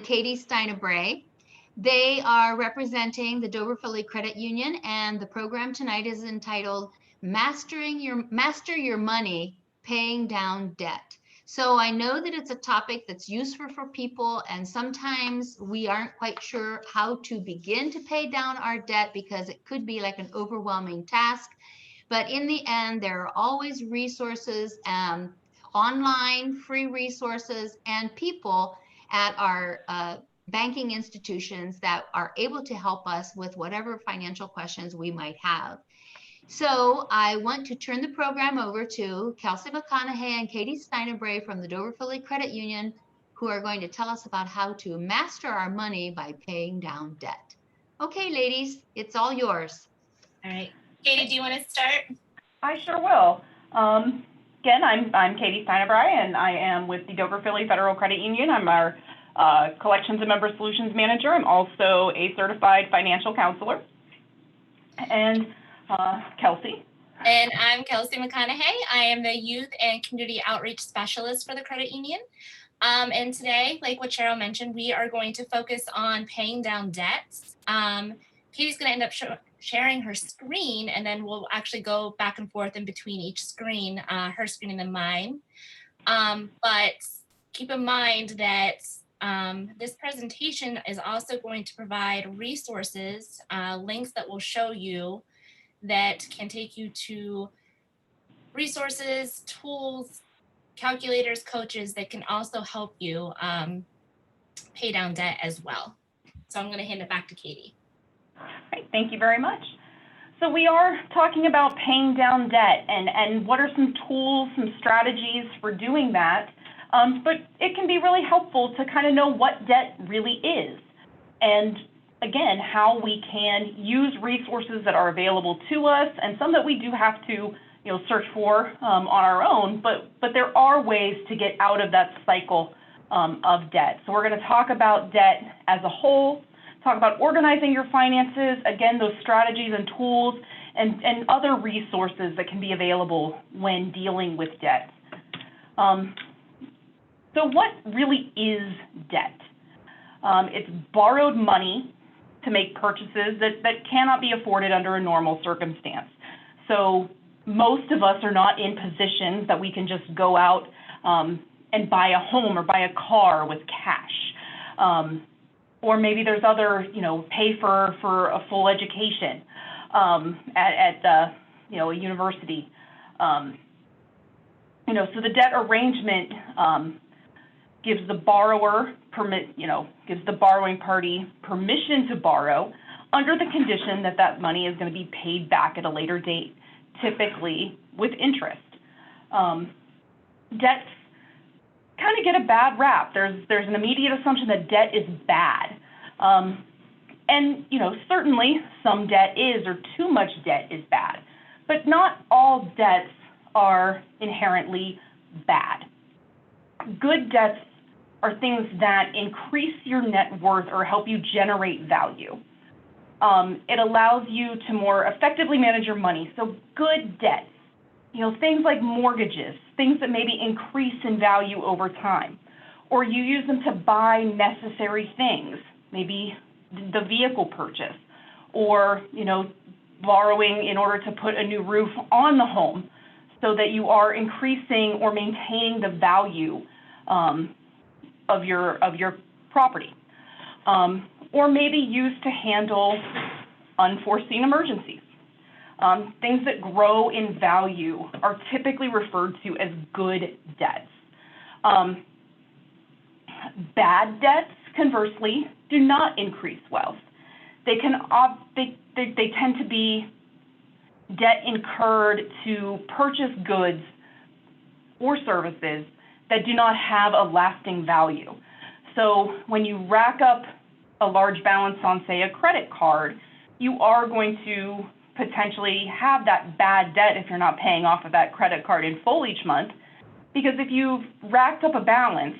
Katy Steinebrey. They are representing the Dover-Phila Credit Union, and the program tonight is entitled Master Your Money, Paying Down Debt. So I know that it's a topic that's useful for people, and sometimes we aren't quite sure how to begin to pay down our debt because it could be like an overwhelming task. But in the end, there are always resources, online free resources, and people at our banking institutions that are able to help us with whatever financial questions we might have. So I want to turn the program over to Kelsey, McConaha, and Katy Steinebrey from the Dover-Phila Credit Union, who are going to tell us about how to master our money by paying down debt. Okay, ladies, it's all yours. All right. Katy, do you want to start? I sure will. Again, I'm Katy Steinebrey, and I am with the Dover-Phila Federal Credit Union. I'm our Collections and Member Solutions Manager. I'm also a certified financial counselor. And Kelsey. And I'm Kelsey McConaha. I am the Youth and Community Outreach Specialist for the Credit Union. And today, like what Cheryl mentioned, we are going to focus on paying down debts. Katy's going to end up sharing her screen, and then we'll actually go back and forth in between each screen, her screen and then mine. But keep in mind that this presentation is also going to provide resources, links that will show you that can take you to resources, tools, calculators, coaches that can also help you pay down debt as well. So I'm going to hand it back to Katy. Great, thank you very much. So we are talking about paying down debt and what are some tools, some strategies for doing that. But it can be really helpful to kind of know what debt really is. And again, how we can use resources that are available to us and some that we do have to search for on our own, but there are ways to get out of that cycle of debt. So we're going to talk about debt as a whole, talk about organizing your finances, again, those strategies and tools and other resources that can be available when dealing with debt. So what really is debt? It's borrowed money to make purchases that cannot be afforded under a normal circumstance. So most of us are not in positions that we can just go out and buy a home or buy a car with cash. Or maybe there's other, pay for a full education at a university. So the debt arrangement gives the borrower gives the borrowing party permission to borrow under the condition that that money is going to be paid back at a later date, typically with interest. Debts kind of get a bad rap. There's an immediate assumption that debt is bad. And certainly some debt is, or too much debt is bad, but not all debts are inherently bad. Good debts are things that increase your net worth or help you generate value. It allows you to more effectively manage your money. So good debts, things like mortgages, things that maybe increase in value over time, or you use them to buy necessary things, maybe the vehicle purchase, or borrowing in order to put a new roof on the home so that you are increasing or maintaining the value of your property, or maybe used to handle unforeseen emergencies. Things that grow in value are typically referred to as good debts. Bad debts, conversely, do not increase wealth. They tend to be debt incurred to purchase goods or services that do not have a lasting value. So when you rack up a large balance on, say, a credit card, you are going to potentially have that bad debt if you're not paying off of that credit card in full each month, because if you've racked up a balance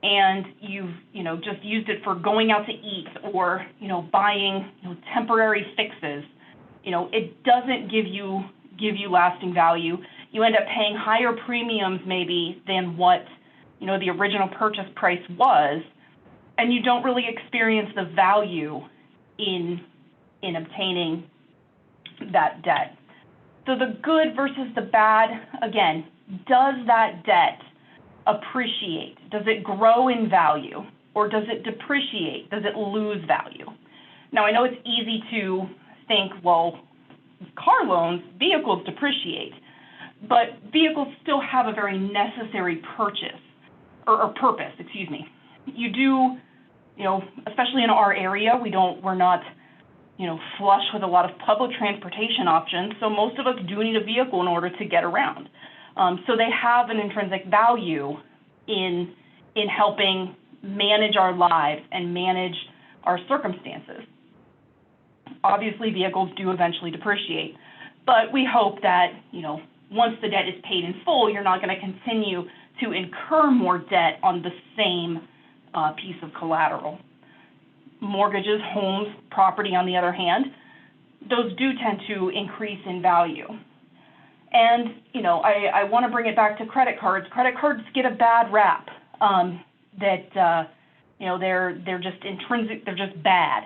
and you've just used it for going out to eat or buying temporary fixes, it doesn't give you lasting value. You end up paying higher premiums maybe than what the original purchase price was, and you don't really experience the value in obtaining that debt. So the good versus the bad, again, does that debt appreciate? Does it grow in value, or does it depreciate? Does it lose value? Now, I know it's easy to think, well, car loans, vehicles depreciate, but vehicles still have a very necessary purchase, or purpose, excuse me. You do, especially in our area, we're not, flush with a lot of public transportation options, so most of us do need a vehicle in order to get around. So they have an intrinsic value in helping manage our lives and manage our circumstances. Obviously, vehicles do eventually depreciate, but we hope that, once the debt is paid in full, you're not going to continue to incur more debt on the same piece of collateral. Mortgages, homes, property, on the other hand, those do tend to increase in value. And, I want to bring it back to credit cards. Credit cards get a bad rap that, they're just intrinsic, they're just bad.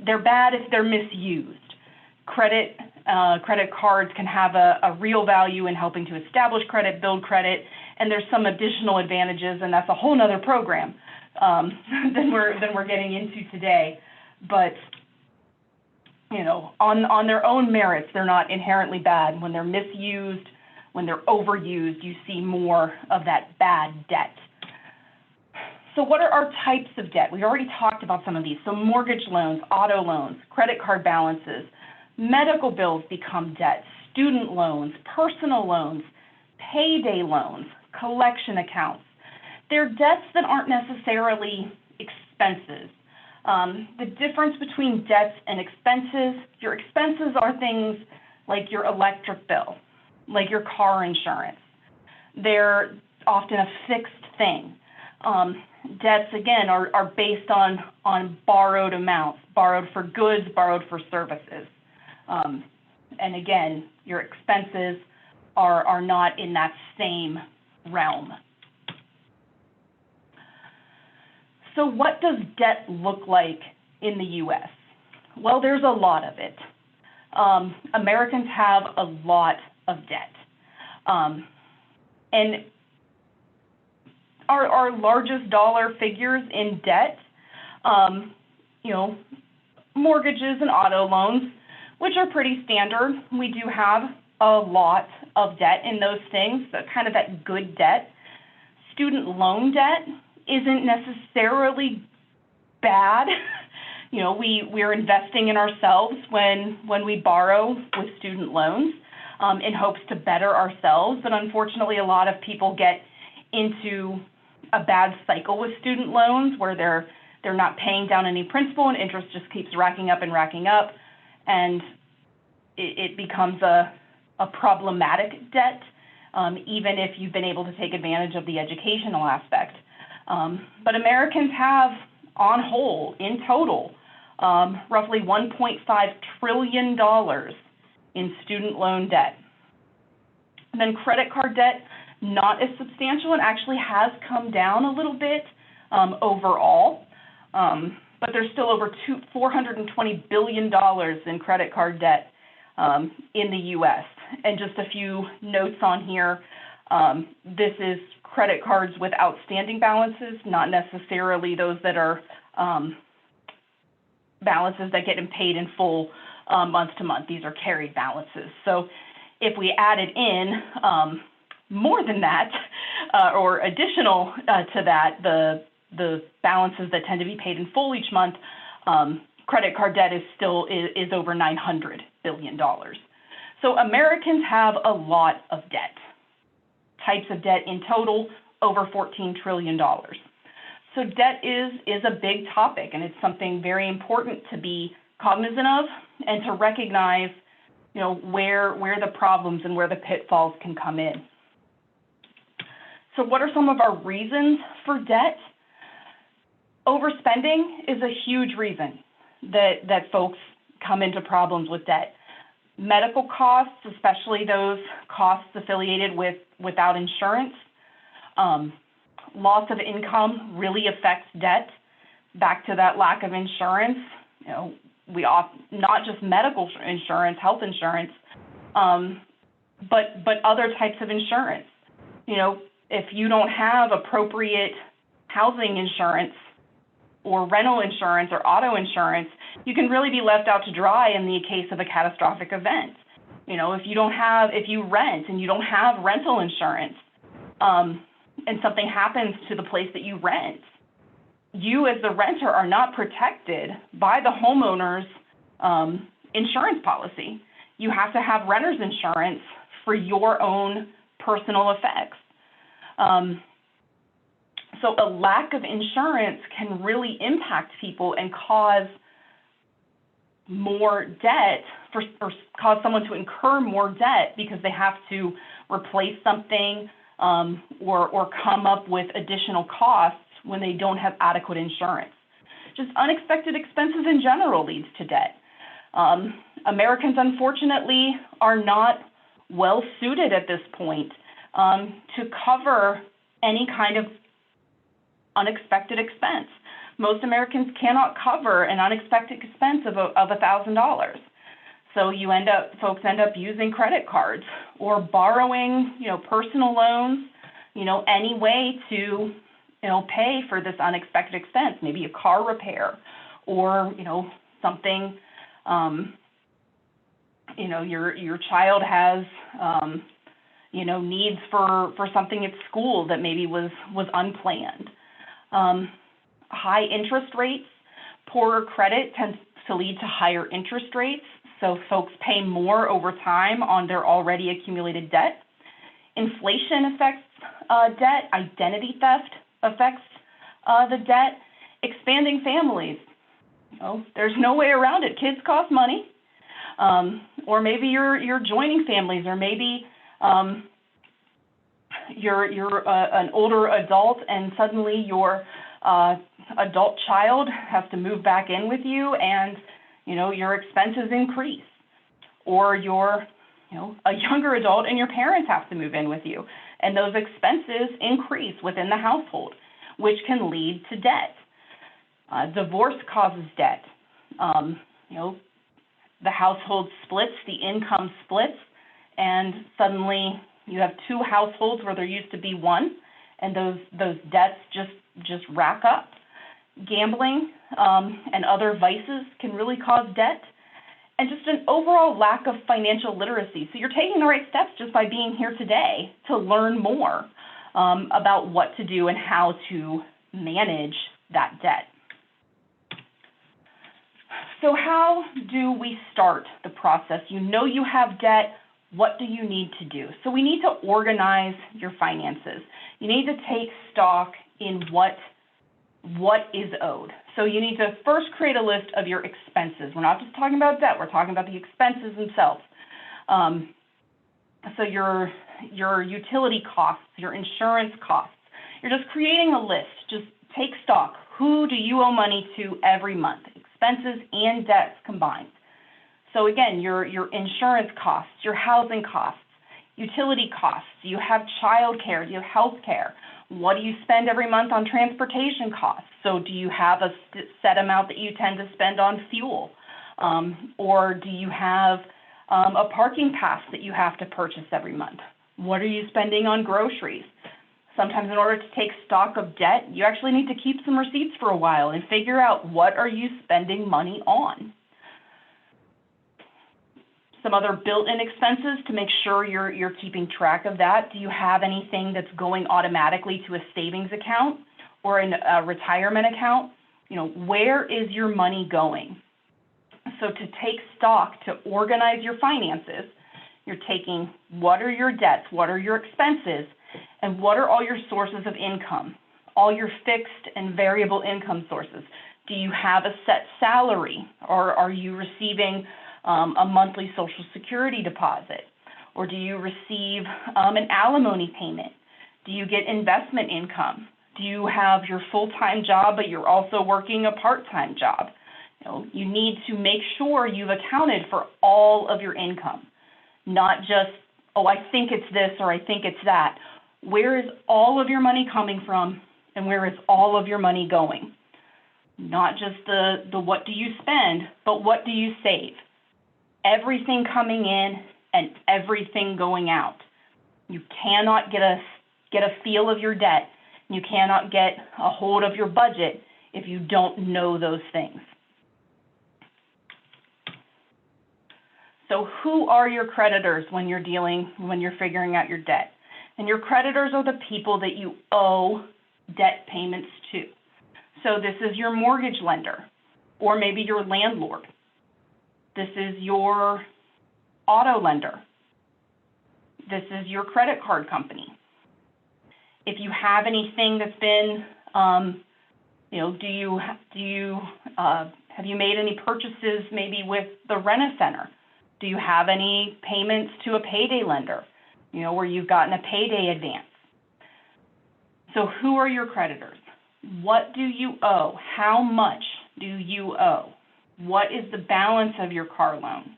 They're bad if they're misused. Credit cards can have a real value in helping to establish credit, build credit, and there's some additional advantages, and that's a whole nother program than we're getting into today. But on their own merits, they're not inherently bad. When they're misused, when they're overused, you see more of that bad debt. So what are our types of debt? We already talked about some of these. So mortgage loans, auto loans, credit card balances, medical bills become debt, student loans, personal loans, payday loans, collection accounts. They're debts that aren't necessarily expenses. The difference between debts and expenses, your expenses are things like your electric bill, like your car insurance. They're often a fixed thing. Debts, again, are based on borrowed amounts, borrowed for goods, borrowed for services. And again, your expenses are not in that same realm. So what does debt look like in the U.S.? Well, there's a lot of it. Americans have a lot of debt. And our largest dollar figures in debt, mortgages and auto loans, which are pretty standard. We do have a lot of debt in those things, so kind of that good debt. Student loan debt isn't necessarily bad. We're investing in ourselves when we borrow with student loans in hopes to better ourselves. But unfortunately, a lot of people get into a bad cycle with student loans where they're not paying down any principal and interest just keeps racking up, and it becomes a problematic debt, even if you've been able to take advantage of the educational aspect. But Americans have, on whole, in total, roughly $1.5 trillion in student loan debt. And then credit card debt, not as substantial, and actually has come down a little bit overall, but there's still over $420 billion in credit card debt in the U.S. And just a few notes on here. This is credit cards with outstanding balances, not necessarily those that are balances that get paid in full month to month. These are carried balances. So if we added in more than that, or additional to that, the balances that tend to be paid in full each month, credit card debt is over $900 billion. So Americans have a lot of debt. Types of debt in total, over $14 trillion. So debt is a big topic, and it's something very important to be cognizant of and to recognize, where the problems and where the pitfalls can come in. So what are some of our reasons for debt? Overspending is a huge reason that folks come into problems with debt. Medical costs, especially those costs affiliated without insurance, Loss of income really affects debt. Back to that lack of insurance, not just medical insurance, health insurance, but other types of insurance. If you don't have appropriate housing insurance or rental insurance or auto insurance, you can really be left out to dry in the case of a catastrophic event. If you rent and you don't have rental insurance, and something happens to the place that you rent, you as the renter are not protected by the homeowner's insurance policy. You have to have renter's insurance for your own personal effects. So a lack of insurance can really impact people and cause more debt or cause someone to incur more debt because they have to replace something or come up with additional costs when they don't have adequate insurance. Just unexpected expenses in general leads to debt. Americans, unfortunately, are not well suited at this point to cover any kind of unexpected expense. Most Americans cannot cover an unexpected expense of $1,000. So folks end up using credit cards or borrowing, personal loans, any way to, pay for this unexpected expense, maybe a car repair or, something, your child has, needs for something at school that maybe was unplanned. High interest rates, poorer credit tends to lead to higher interest rates, so folks pay more over time on their already accumulated debt. Inflation affects debt. Identity theft affects the debt. Expanding families. There's no way around it. Kids cost money. Or maybe you're joining families, or maybe you're an older adult and suddenly your adult child has to move back in with you, and your expenses increase. Or you're a younger adult and your parents have to move in with you, and those expenses increase within the household, which can lead to debt. Divorce causes debt. The household splits, the income splits, and suddenly you have two households where there used to be one, and those debts just rack up. Gambling and other vices can really cause debt, and just an overall lack of financial literacy. So you're taking the right steps just by being here today to learn more about what to do and how to manage that debt. So how do we start the process? You have debt. What do you need to do? So we need to organize your finances. You need to take stock in what is owed. So you need to first create a list of your expenses. We're not just talking about debt. We're talking about the expenses themselves. So your utility costs, your insurance costs. You're just creating a list. Just take stock. Who do you owe money to every month? Expenses and debts combined. So again, your insurance costs, your housing costs, utility costs. Do you have child care? Do you have health care? What do you spend every month on transportation costs? So do you have a set amount that you tend to spend on fuel? Or do you have a parking pass that you have to purchase every month? What are you spending on groceries? Sometimes in order to take stock of debt, you actually need to keep some receipts for a while and figure out what are you spending money on. Some other built-in expenses to make sure you're keeping track of that. Do you have anything that's going automatically to a savings account or a retirement account? Where is your money going? So to take stock, to organize your finances, you're taking what are your debts, what are your expenses, and what are all your sources of income, all your fixed and variable income sources. Do you have a set salary, or are you receiving a monthly Social Security deposit? Or do you receive an alimony payment? Do you get investment income? Do you have your full-time job, but you're also working a part-time job? You need to make sure you've accounted for all of your income, not just, oh, I think it's this or I think it's that. Where is all of your money coming from, and where is all of your money going? Not just the what do you spend, but what do you save? Everything coming in and everything going out. You cannot get a feel of your debt. You cannot get a hold of your budget if you don't know those things. So who are your creditors when you're figuring out your debt? And your creditors are the people that you owe debt payments to. So this is your mortgage lender, or maybe your landlord. This is your auto lender. This is your credit card company. If you have anything that's been, have you made any purchases maybe with the Rent-A-Center? Do you have any payments to a payday lender, where you've gotten a payday advance? So who are your creditors? What do you owe? How much do you owe? What is the balance of your car loan?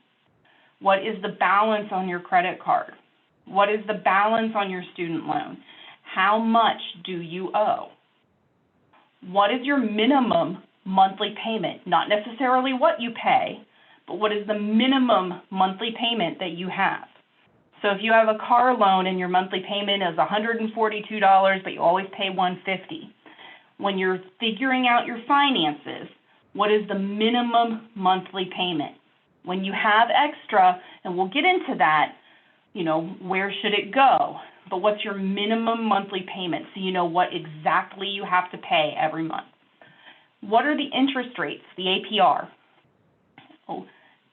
What is the balance on your credit card? What is the balance on your student loan? How much do you owe? What is your minimum monthly payment? Not necessarily what you pay, but what is the minimum monthly payment that you have? So if you have a car loan and your monthly payment is $142, but you always pay $150, when you're figuring out your finances, what is the minimum monthly payment? When you have extra, and we'll get into that, where should it go? But what's your minimum monthly payment so you know what exactly you have to pay every month? What are the interest rates, the APR?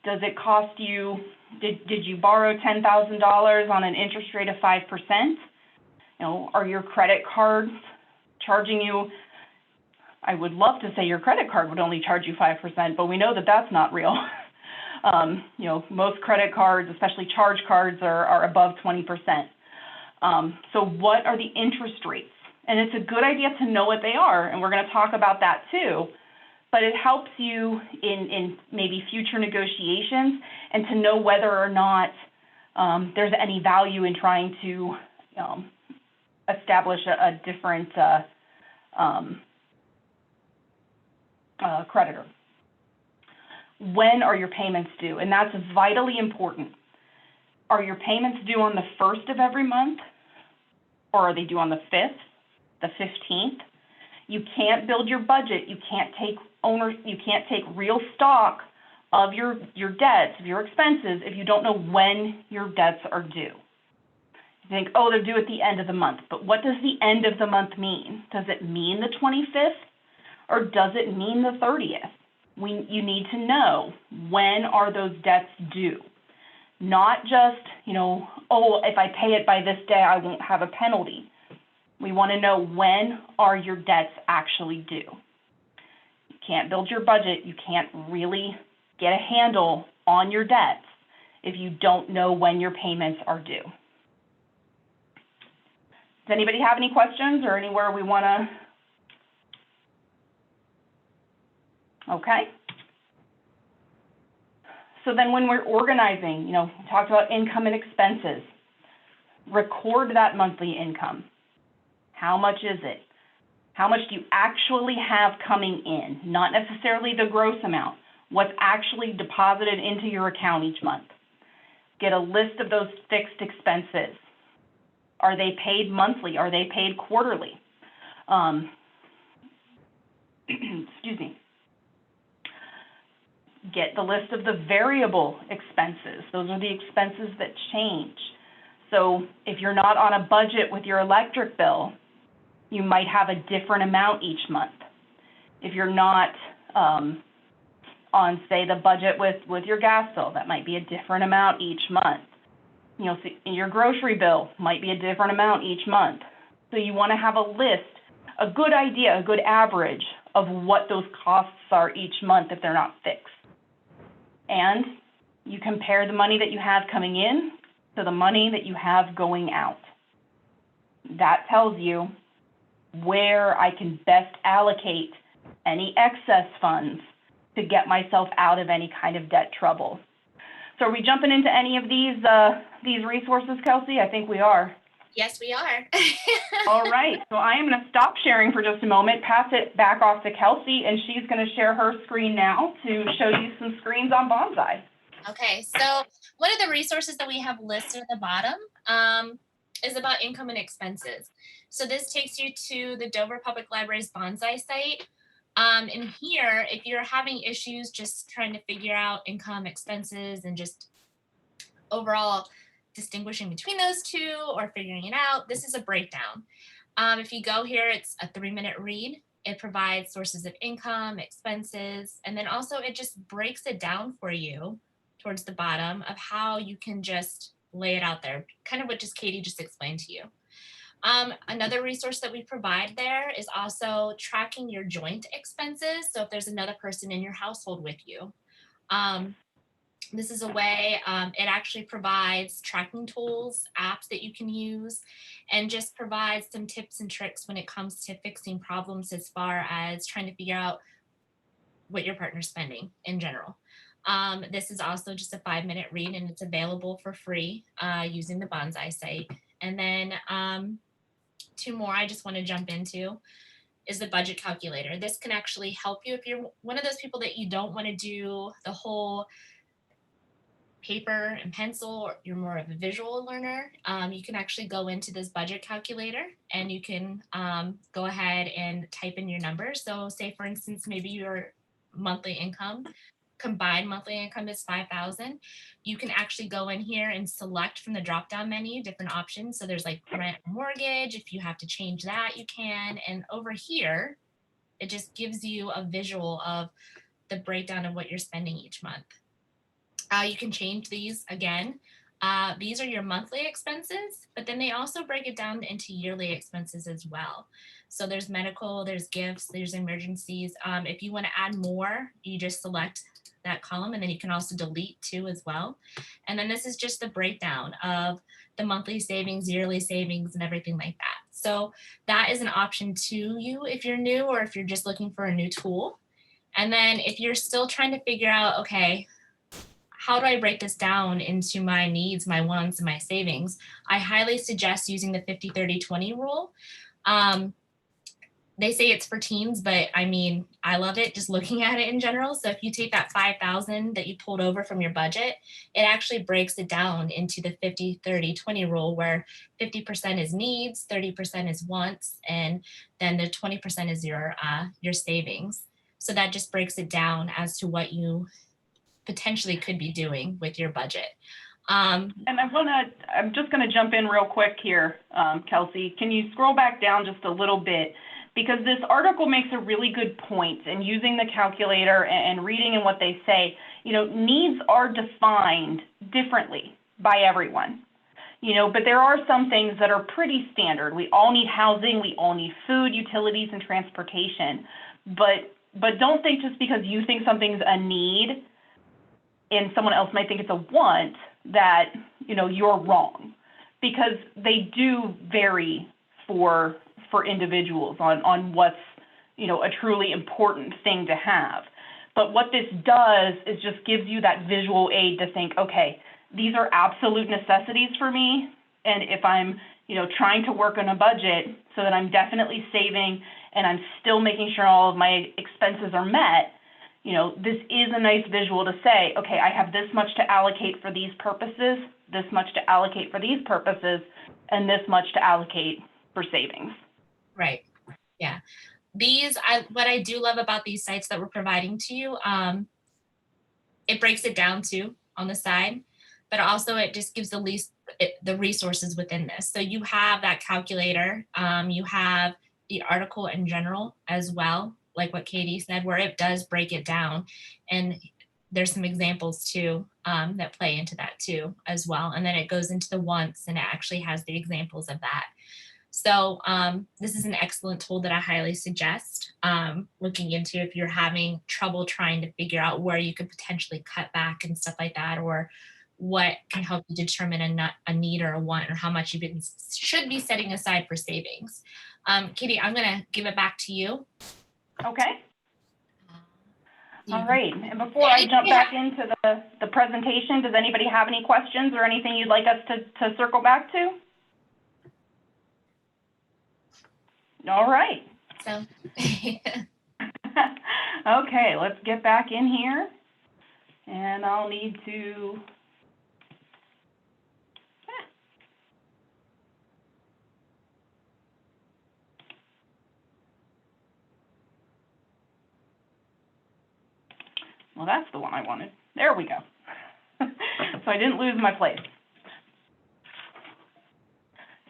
Does it cost you, did you borrow $10,000 on an interest rate of 5%? Are your credit cards charging you? I would love to say your credit card would only charge you 5%, but we know that that's not real. Most credit cards, especially charge cards, are above 20%. So what are the interest rates? And it's a good idea to know what they are, and we're going to talk about that too. But it helps you in maybe future negotiations and to know whether or not there's any value in trying to establish a different creditor. When are your payments due? And that's vitally important. Are your payments due on the 1st of every month? Or are they due on the 5th, the 15th? You can't build your budget. You can't take real stock of your debts, of your expenses, if you don't know when your debts are due. You think, they're due at the end of the month. But what does the end of the month mean? Does it mean the 25th? Or does it mean the 30th? You need to know, when are those debts due? Not just, if I pay it by this day, I won't have a penalty. We want to know, when are your debts actually due? You can't build your budget. You can't really get a handle on your debts if you don't know when your payments are due. Does anybody have any questions or anywhere we want to? Okay. So then when we're organizing, we talked about income and expenses. Record that monthly income. How much is it? How much do you actually have coming in? Not necessarily the gross amount. What's actually deposited into your account each month? Get a list of those fixed expenses. Are they paid monthly? Are they paid quarterly? Excuse me. Get the list of the variable expenses. Those are the expenses that change. So if you're not on a budget with your electric bill, you might have a different amount each month. If you're not on, say, the budget with your gas bill, that might be a different amount each month. So your grocery bill might be a different amount each month. So you want to have a list, a good idea, a good average of what those costs are each month if they're not fixed. And you compare the money that you have coming in to the money that you have going out. That tells you where I can best allocate any excess funds to get myself out of any kind of debt trouble. So are we jumping into any of these resources, Kelsey? I think we are. Yes, we are. All right, so I am going to stop sharing for just a moment, pass it back off to Kelsey, and she's going to share her screen now to show you some screens on Bonsai. Okay, so one of the resources that we have listed at the bottom is about income and expenses. So this takes you to the Dover Public Library's Bonsai site. And here, if you're having issues just trying to figure out income, expenses, and just overall distinguishing between those two or figuring it out, this is a breakdown. If you go here, it's a 3-minute read. It provides sources of income, expenses, and then also it just breaks it down for you towards the bottom of how you can just lay it out there, kind of what just Katy just explained to you. Another resource that we provide there is also tracking your joint expenses. So if there's another person in your household with you, this is a way, it actually provides tracking tools, apps that you can use, and just provides some tips and tricks when it comes to fixing problems as far as trying to figure out what your partner's spending in general. This is also just a 5-minute read, and it's available for free using the Bonsai site. And then 2 more I just want to jump into is the budget calculator. This can actually help you if you're one of those people that you don't want to do the whole paper and pencil, or you're more of a visual learner. You can actually go into this budget calculator and you can go ahead and type in your numbers. So say for instance, maybe your monthly income, combined monthly income is 5,000. You can actually go in here and select from the drop-down menu different options. So there's like rent or mortgage. If you have to change that, you can. And over here, it just gives you a visual of the breakdown of what you're spending each month. You can change these again. These are your monthly expenses, but then they also break it down into yearly expenses as well. So there's medical, there's gifts, there's emergencies. If you want to add more, you just select that column, and then you can also delete too as well. And then this is just the breakdown of the monthly savings, yearly savings, and everything like that. So that is an option to you if you're new or if you're just looking for a new tool. And then if you're still trying to figure out, okay, how do I break this down into my needs, my wants, and my savings? I highly suggest using the 50-30-20 rule. They say it's for teens, but I mean, I love it just looking at it in general. So if you take that 5,000 that you pulled over from your budget, it actually breaks it down into the 50-30-20 rule, where 50% is needs, 30% is wants, and then the 20% is your savings. So that just breaks it down as to what you potentially could be doing with your budget. And I'm just gonna jump in real quick here, Kelsey. Can you scroll back down just a little bit? Because this article makes a really good point, and using the calculator and reading and what they say, you know, needs are defined differently by everyone, you know, but there are some things that are pretty standard. We all need housing, we all need food, utilities, and transportation, but don't think just because you think something's a need and someone else might think it's a want that, you know, you're wrong, because they do vary for individuals on what's, you know, a truly important thing to have. But what this does is just gives you that visual aid to think, okay, these are absolute necessities for me. And if I'm, you know, trying to work on a budget so that I'm definitely saving and I'm still making sure all of my expenses are met, you know, this is a nice visual to say, okay, I have this much to allocate for these purposes, this much to allocate for these purposes, and this much to allocate for savings. Right. Yeah. What I do love about these sites that we're providing to you, it breaks it down too on the side, but also it just gives the resources within this. So you have that calculator, you have the article in general as well, like what Katy said, where it does break it down, and there's some examples too that play into that too as well. And then it goes into the wants, and it actually has the examples of that. So this is an excellent tool that I highly suggest looking into if you're having trouble trying to figure out where you could potentially cut back and stuff like that, or what can help you determine a need or a want, or how much you should be setting aside for savings. Katy, I'm gonna give it back to you. Okay. All right. And before I jump back into the presentation, does anybody have any questions or anything you'd like us to circle back to? All right. So Okay, let's get back in here. And I'll need to, well, that's the one I wanted. There we go. So I didn't lose my place.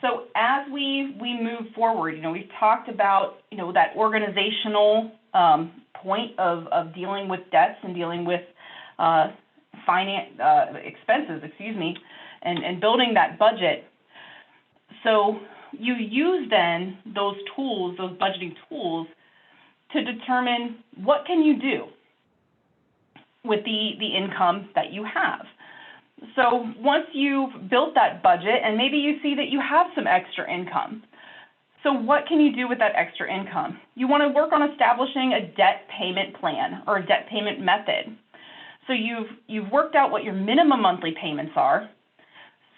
So as we move forward, we've talked about, that organizational point of dealing with debts and dealing with expenses, and building that budget. So you use then those tools, those budgeting tools, to determine what can you do with the income that you have. So once you've built that budget and maybe you see that you have some extra income, so what can you do with that extra income? You want to work on establishing a debt payment plan or a debt payment method. So you've worked out what your minimum monthly payments are.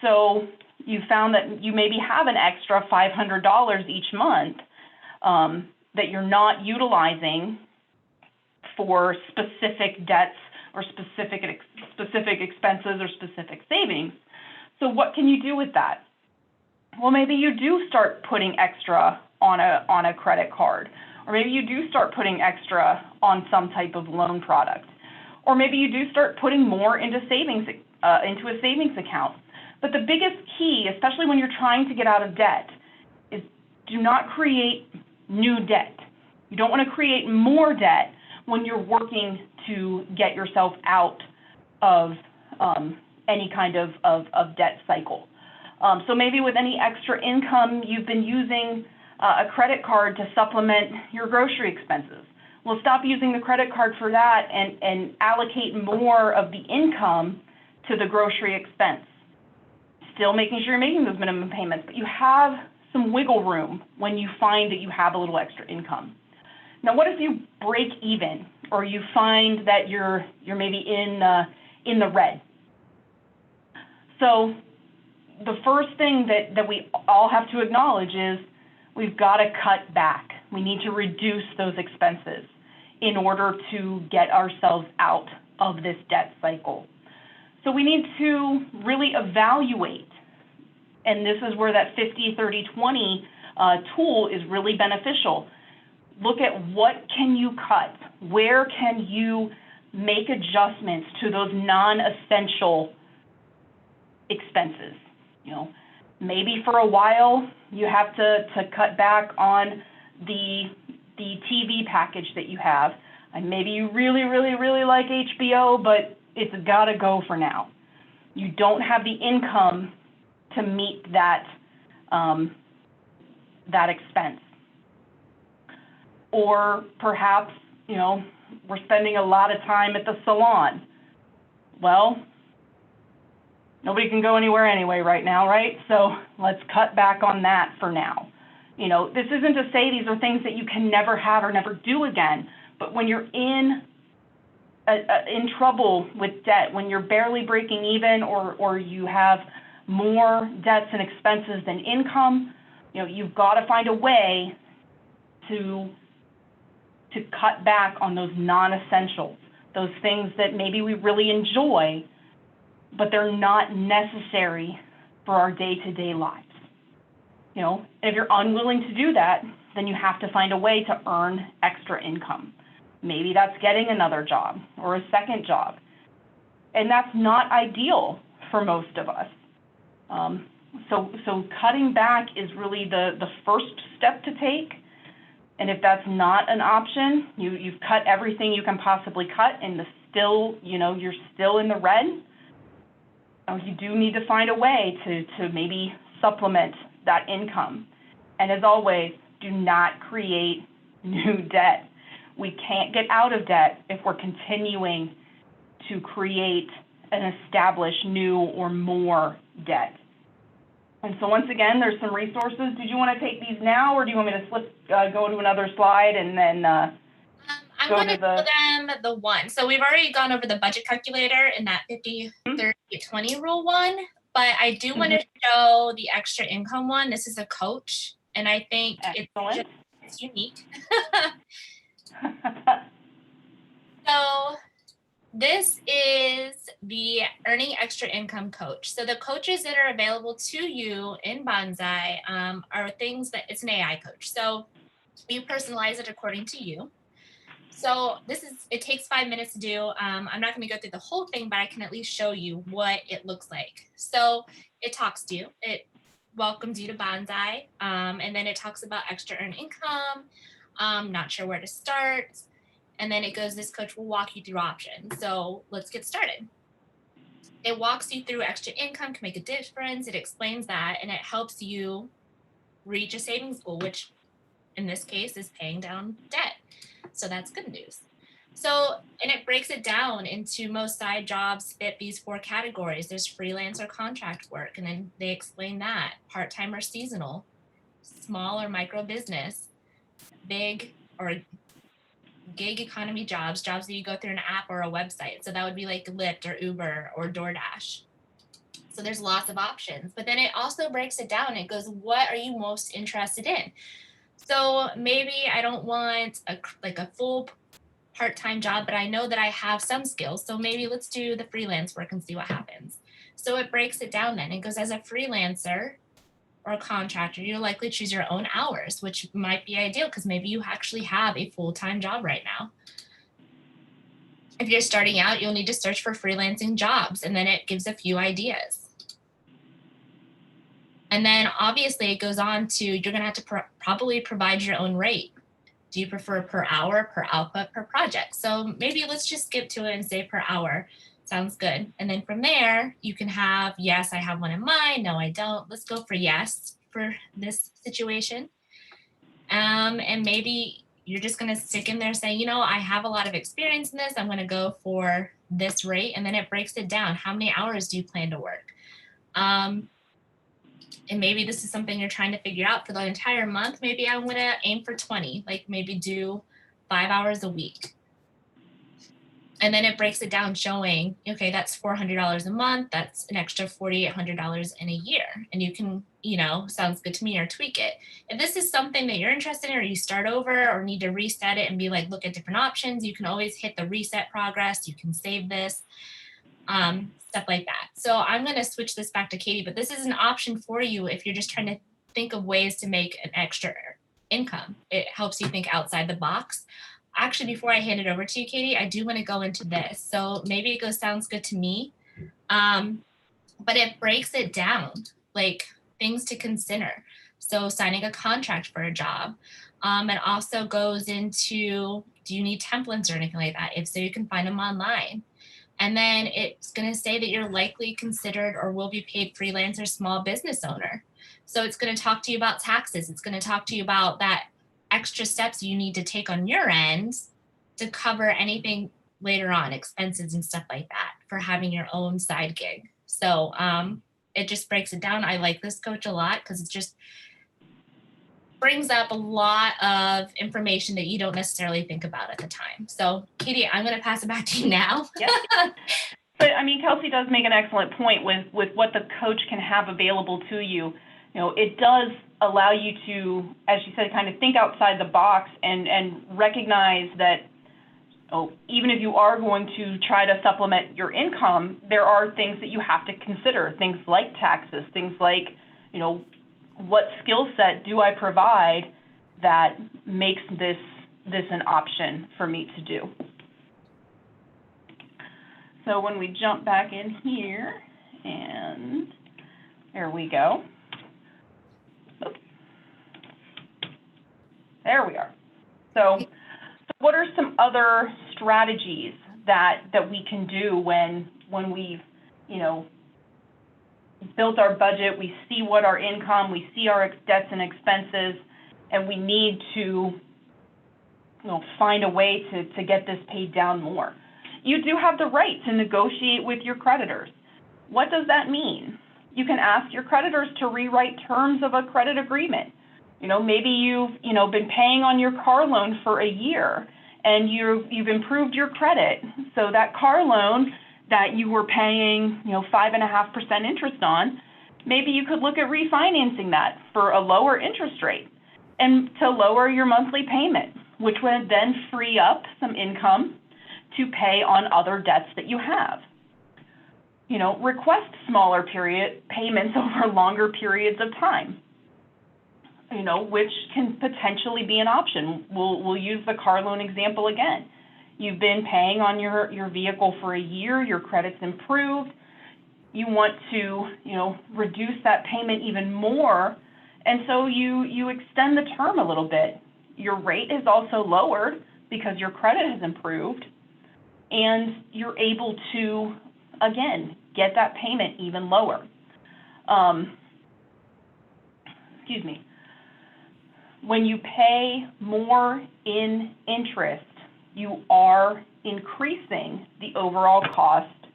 So you found that you maybe have an extra $500 each month that you're not utilizing for specific debts or specific expenses or specific savings. So what can you do with that? Well, maybe you do start putting extra on a credit card, or maybe you do start putting extra on some type of loan product, or maybe you do start putting more into savings into a savings account. But the biggest key, especially when you're trying to get out of debt, is do not create new debt. You don't want to create more debt when you're working to get yourself out of any kind of debt cycle. So maybe with any extra income, you've been using a credit card to supplement your grocery expenses. Well, stop using the credit card for that and allocate more of the income to the grocery expense. Still making sure you're making those minimum payments, but you have some wiggle room when you find that you have a little extra income. Now, what if you break even, or you find that you're maybe in the red? So the first thing that we all have to acknowledge is we've got to cut back. We need to reduce those expenses in order to get ourselves out of this debt cycle. So we need to really evaluate, and this is where that 50-30-20 tool is really beneficial. Look at what can you cut? Where can you make adjustments to those non-essential expenses? Maybe for a while you have to cut back on the TV package that you have. And maybe you really, really, really like HBO, but it's got to go for now. You don't have the income to meet that expense. Or perhaps, we're spending a lot of time at the salon. Well, nobody can go anywhere anyway right now, right? So let's cut back on that for now. This isn't to say these are things that you can never have or never do again, but when you're in trouble with debt, when you're barely breaking even, or you have more debts and expenses than income, you've got to find a way to cut back on those non-essentials, those things that maybe we really enjoy, but they're not necessary for our day-to-day lives. If you're unwilling to do that, then you have to find a way to earn extra income. Maybe that's getting another job or a second job. And that's not ideal for most of us. So cutting back is really the first step to take. And if that's not an option, you've cut everything you can possibly cut and you're still in the red, you do need to find a way to maybe supplement that income. And as always, do not create new debt. We can't get out of debt if we're continuing to create and establish new or more debt. And so once again, there's some resources. Did you want to take these now, or do you want me to go to another slide and then I'm going to show them the one. So we've already gone over the budget calculator in that 50-30-20 rule one, but I do want to show the extra income one. This is a coach, and I think it's It's unique. So this is the Earning Extra Income Coach. So the coaches that are available to you in Bonsai are things that it's an AI coach. So you personalize it according to you. So it takes 5 minutes to do. I'm not going to go through the whole thing, but I can at least show you what it looks like. So it talks to you. It welcomes you to Bonsai. And then it talks about extra earned income. Not sure where to start. And then it goes, this coach will walk you through options. So let's get started. It walks you through extra income can make a difference. It explains that, and it helps you reach a savings goal, which in this case is paying down debt. So that's good news. So, and it breaks it down into most side jobs fit these 4 categories. There's freelance or contract work, and then they explain that, part-time or seasonal, small or micro business, big or gig economy jobs that you go through an app or a website. So that would be like Lyft or Uber or DoorDash. So there's lots of options, but then it also breaks it down. It goes, what are you most interested in? So maybe I don't want a full part-time job, but I know that I have some skills. So maybe let's do the freelance work and see what happens. So it breaks it down then. It goes, as a freelancer or a contractor, you'll likely choose your own hours, which might be ideal because maybe you actually have a full-time job right now. If you're starting out, you'll need to search for freelancing jobs, and then it gives a few ideas. And then obviously it goes on to, you're going to have to probably provide your own rate. Do you prefer per hour, per output, per project? So maybe let's just skip to it and say per hour. Sounds good. And then from there, you can have, yes, I have one in mind. No, I don't. Let's go for yes for this situation. And maybe you're just going to stick in there saying, I have a lot of experience in this. I'm going to go for this rate. And then it breaks it down. How many hours do you plan to work? And maybe this is something you're trying to figure out for the entire month. Maybe I'm going to aim for 20, like maybe do 5 hours a week. And then it breaks it down showing, okay, that's $400 a month. That's an extra $4,800 in a year. And you can, sounds good to me, or tweak it. If this is something that you're interested in, or you start over or need to reset it and be like, look at different options, you can always hit the reset progress. You can save this. Stuff like that. So I'm going to switch this back to Katy, but this is an option for you if you're just trying to think of ways to make an extra income. It helps you think outside the box. Actually, before I hand it over to you, Katy, I do want to go into this. So maybe it goes, sounds good to me, but it breaks it down, like things to consider. So signing a contract for a job. It also goes into, do you need templates or anything like that? If so, you can find them online. And then it's going to say that you're likely considered or will be paid freelance or small business owner. So it's going to talk to you about taxes. It's going to talk to you about that extra steps you need to take on your end to cover anything later on, expenses and stuff like that for having your own side gig. So it just breaks it down. I like this coach a lot because it just brings up a lot of information that you don't necessarily think about at the time. So Katy, I'm going to pass it back to you now. Yep. But Kelsey does make an excellent point with what the coach can have available to you. It does allow you to, as you said, kind of think outside the box and recognize that even if you are going to try to supplement your income, there are things that you have to consider, things like taxes, things like, what skill set do I provide that makes this an option for me to do? So when we jump back in here, and there we go. Oops. There we are. So what are some other strategies that we can do when we've, built our budget, we see what our income, we see our debts and expenses, and we need to find a way to get this paid down more? You do have the right to negotiate with your creditors. What does that mean? You can ask your creditors to rewrite terms of a credit agreement. Maybe you've been paying on your car loan for a year and you've improved your credit. So that car loan that you were paying 5.5% interest on, maybe you could look at refinancing that for a lower interest rate. and to lower your monthly payment, which would then free up some income to pay on other debts that you have. You know, request smaller payments over longer periods of time, you know, which can potentially be an option. We'll use the car loan example again. You've been paying on your vehicle for a year, your credit's improved. You want to, you know, reduce that payment even more, and so you extend the term a little bit. Your rate is also lowered because your credit has improved, and you're able to, again, get that payment even lower. Excuse me. When you pay more in interest, you are increasing the overall cost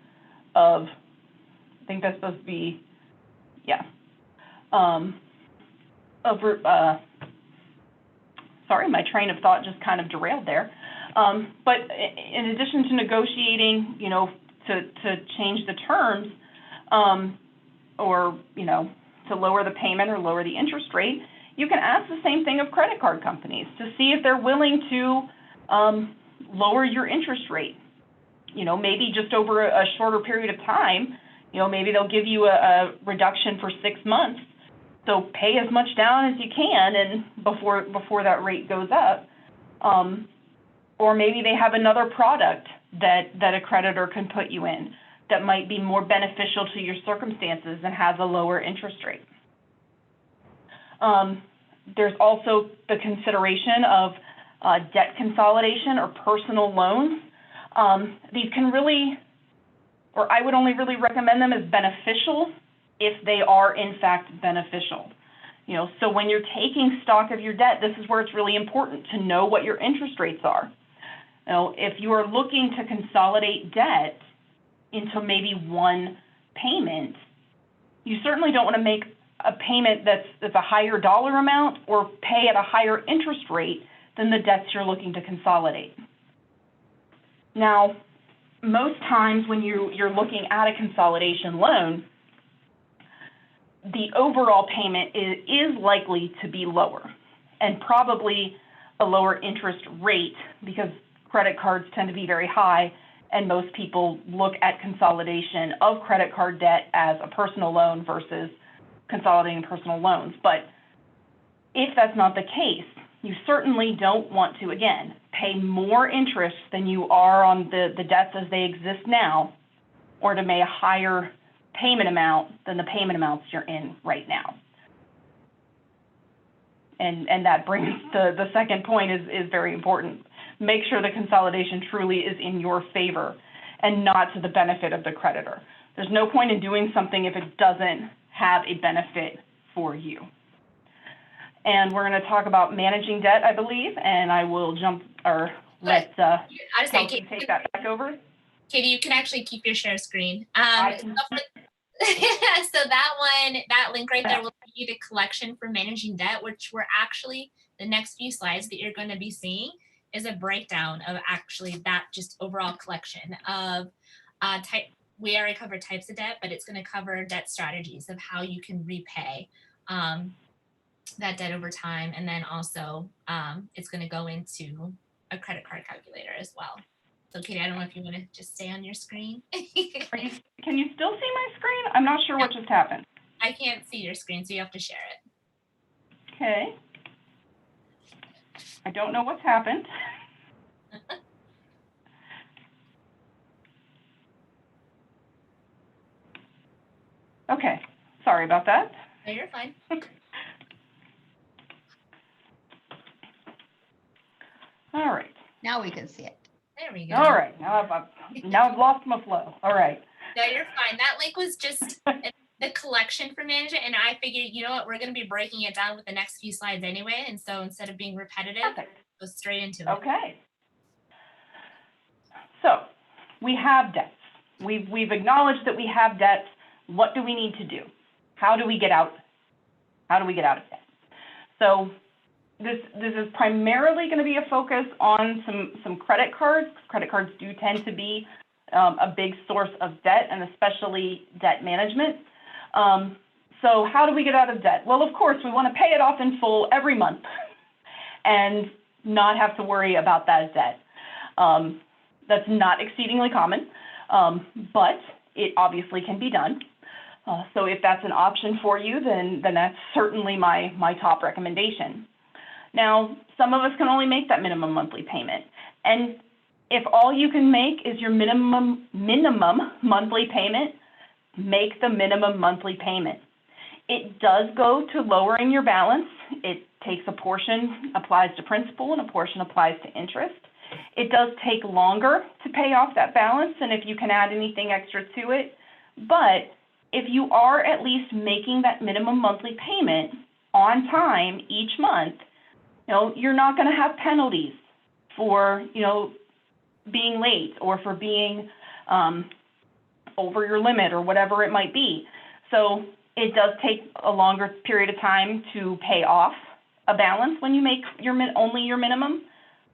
of, I think that's supposed to be, yeah, sorry, my train of thought just kind of derailed there. But in addition to negotiating, you know, to change the terms, or, you know, to lower the payment or lower the interest rate, you can ask the same thing of credit card companies to see if they're willing to lower your interest rate. You know, maybe just over a shorter period of time. You know, maybe they'll give you a reduction for 6 months. So pay as much down as you can, and before that rate goes up. Or maybe they have another product that a creditor can put you in that might be more beneficial to your circumstances and has a lower interest rate. There's also the consideration of debt consolidation or personal loans. These can really, or I would only really recommend them as beneficial if they are in fact beneficial. You know, so when you're taking stock of your debt, this is where it's really important to know what your interest rates are. You know, if you are looking to consolidate debt into maybe one payment, you certainly don't want to make a payment that's a higher dollar amount or pay at a higher interest rate than the debts you're looking to consolidate. Now, most times when you're looking at a consolidation loan, the overall payment is likely to be lower, and probably a lower interest rate because credit cards tend to be very high, and most people look at consolidation of credit card debt as a personal loan versus consolidating personal loans. But if that's not the case, you certainly don't want to, again, pay more interest than you are on the debts as they exist now, or to pay a higher payment amount than the payment amounts you're in right now. And that brings the second point is very important. Make sure the consolidation truly is in your favor and not to the benefit of the creditor. There's no point in doing something if it doesn't have a benefit for you. And we're going to talk about managing debt, I believe, and I will let Kelsey take that back over. Katie, you can actually keep your share screen. So that link right there will give you the collection for managing debt, which we're actually, the next few slides that you're going to be seeing is a breakdown of actually that just overall collection of we already covered types of debt, but it's going to cover debt strategies of how you can repay that debt over time. And then also it's going to go into a credit card calculator as well. So Katie, I don't know if you want to just stay on your screen. Can you still see my screen? I'm not sure what just happened. I can't see your screen, so you have to share it. Okay. I don't know what's happened. Okay, sorry about that. No, you're fine. All right. Now we can see it. There we go. All right, now I've lost my flow. All right. No, you're fine. That link was just the collection for management, and I figured, you know what, we're going to be breaking it down with the next few slides anyway, and so instead of being repetitive, go straight into it. Okay. So we have debts. We've acknowledged that we have debts. What do we need to do? How do we get out? How do we get out of debt? So this is primarily going to be a focus on some credit cards. Credit cards do tend to be a big source of debt, and especially debt management. So how do we get out of debt? Well, of course, we want to pay it off in full every month. and not have to worry about that debt. That's not exceedingly common, but it obviously can be done. So if that's an option for you, then that's certainly my top recommendation. Now, some of us can only make that minimum monthly payment. And if all you can make is your minimum monthly payment, make the minimum monthly payment. It does go to lowering your balance. It takes a portion, applies to principal, and a portion applies to interest. It does take longer to pay off that balance, and if you can add anything extra to it. But if you are at least making that minimum monthly payment on time each month, you're not going to have penalties for, being late or for being over your limit or whatever it might be. So it does take a longer period of time to pay off a balance when you make only your minimum,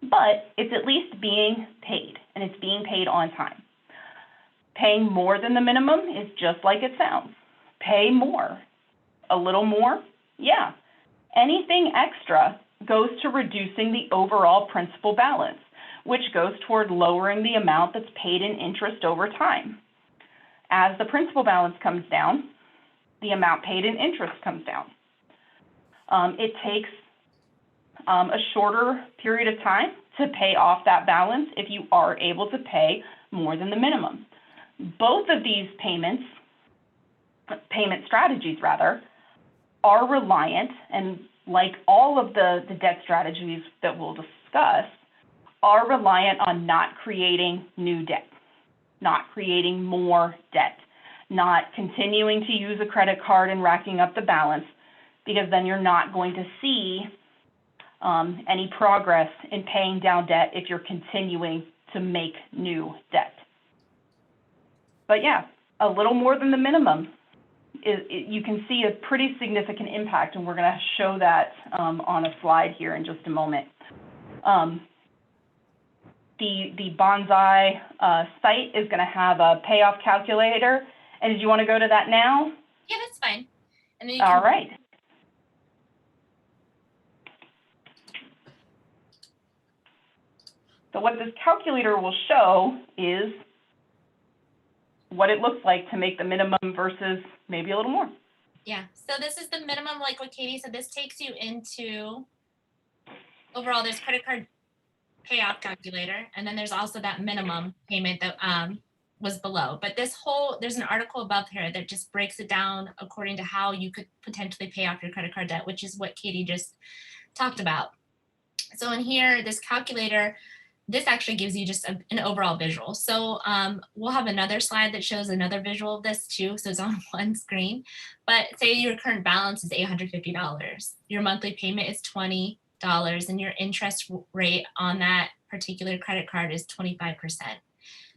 but it's at least being paid, and it's being paid on time. Paying more than the minimum is just like it sounds. Pay more. A little more? Yeah. Anything extra goes to reducing the overall principal balance, which goes toward lowering the amount that's paid in interest over time. As the principal balance comes down, the amount paid in interest comes down. It takes a shorter period of time to pay off that balance if you are able to pay more than the minimum. Both of these payment strategies rather, are reliant, and like all of the debt strategies that we'll discuss, are reliant on not creating new debt, not creating more debt, not continuing to use a credit card and racking up the balance, because then you're not going to see any progress in paying down debt if you're continuing to make new debt. But yeah, a little more than the minimum, you can see a pretty significant impact, and we're going to show that on a slide here in just a moment. The Bonsai site is going to have a payoff calculator, and did you want to go to that now? Yeah, that's fine. And then All right. So what this calculator will show is what it looks like to make the minimum versus maybe a little more. Yeah, so this is the minimum, like what Katie said. This takes you into, overall, there's credit card payoff calculator, and then there's also that minimum payment that was below. But there's an article above here that just breaks it down according to how you could potentially pay off your credit card debt, which is what Katie just talked about. So in here, this calculator, this actually gives you just an overall visual. So we'll have another slide that shows another visual of this too. So it's on one screen. But say your current balance is $850. Your monthly payment is $20, and your interest rate on that particular credit card is 25%.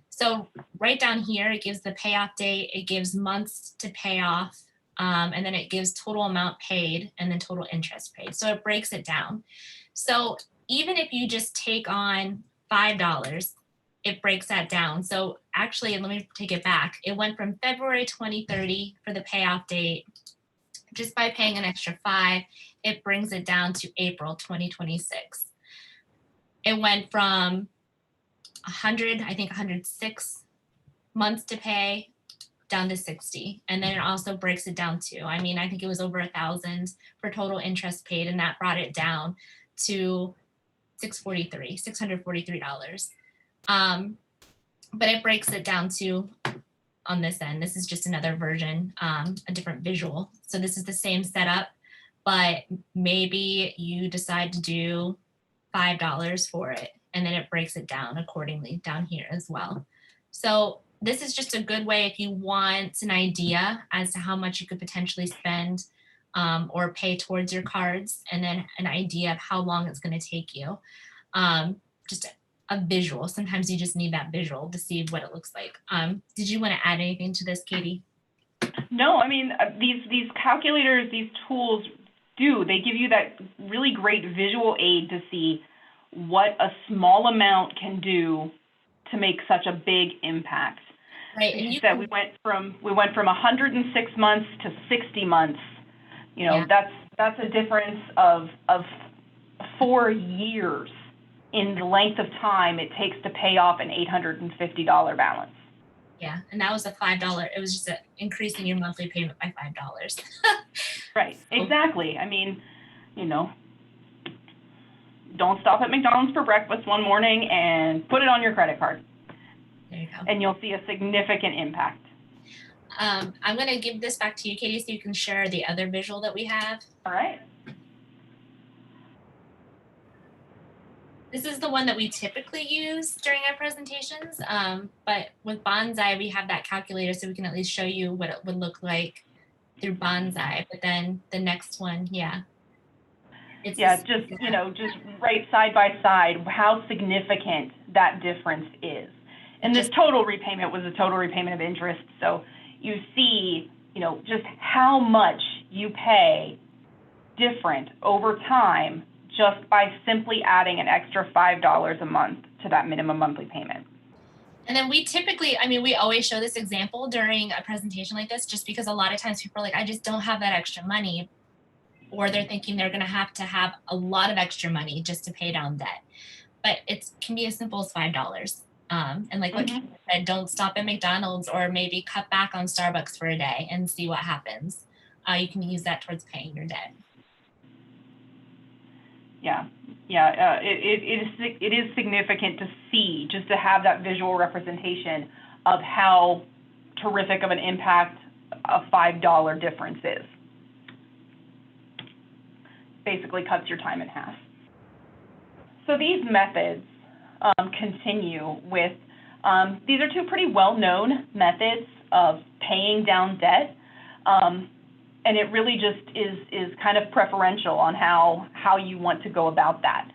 So right down here, it gives the payoff date, it gives months to pay off, and then it gives total amount paid and then total interest paid. So it breaks it down. So even if you just take on $5, it breaks that down. So actually, let me take it back. It went from February 2030 for the payoff date. Just by paying an extra $5, it brings it down to April 2026. It went from 106 months to pay down to 60. And then it also breaks it down to, I think it was over 1,000 for total interest paid, and that brought it down to $643. But it breaks it down to, on this end, this is just another version, a different visual. So this is the same setup, but maybe you decide to do $5 for it, and then it breaks it down accordingly down here as well. So this is just a good way if you want an idea as to how much you could potentially spend or pay towards your cards, and then an idea of how long it's going to take you. Just a visual. Sometimes you just need that visual to see what it looks like. Did you want to add anything to this, Katie? No, these calculators, these tools they give you that really great visual aid to see what a small amount can do to make such a big impact. Right. And you said we went from 106 months to 60 months. Yeah. That's a difference of 4 years in the length of time it takes to pay off an $850 balance. Yeah, and that was a $5. It was just increasing your monthly payment by $5. Right, exactly. I mean, you know, don't stop at McDonald's for breakfast one morning and put it on your credit card. There you go. And you'll see a significant impact. I'm going to give this back to you, Katie, so you can share the other visual that we have. All right. This is the one that we typically use during our presentations, but with Bonsai, we have that calculator so we can at least show you what it would look like through Bonsai. But then the next one, yeah. Just, you know, just right side by side, how significant that difference is. And this total repayment was a total repayment of interest. So you see, you know, just how much you pay different over time just by simply adding an extra $5 a month to that minimum monthly payment. And then we typically, I mean, we always show this example during a presentation like this, just because a lot of times people are like, I just don't have that extra money. Or they're thinking they're going to have a lot of extra money just to pay down debt. But it can be as simple as $5. And like what Katie said, don't stop at McDonald's, or maybe cut back on Starbucks for a day and see what happens. You can use that towards paying your debt. It is significant to see, just to have that visual representation of how terrific of an impact a $5 difference is. Basically cuts your time in half. So these methods continue with, these are two pretty well-known methods of paying down debt. And it really just is kind of preferential on how you want to go about that.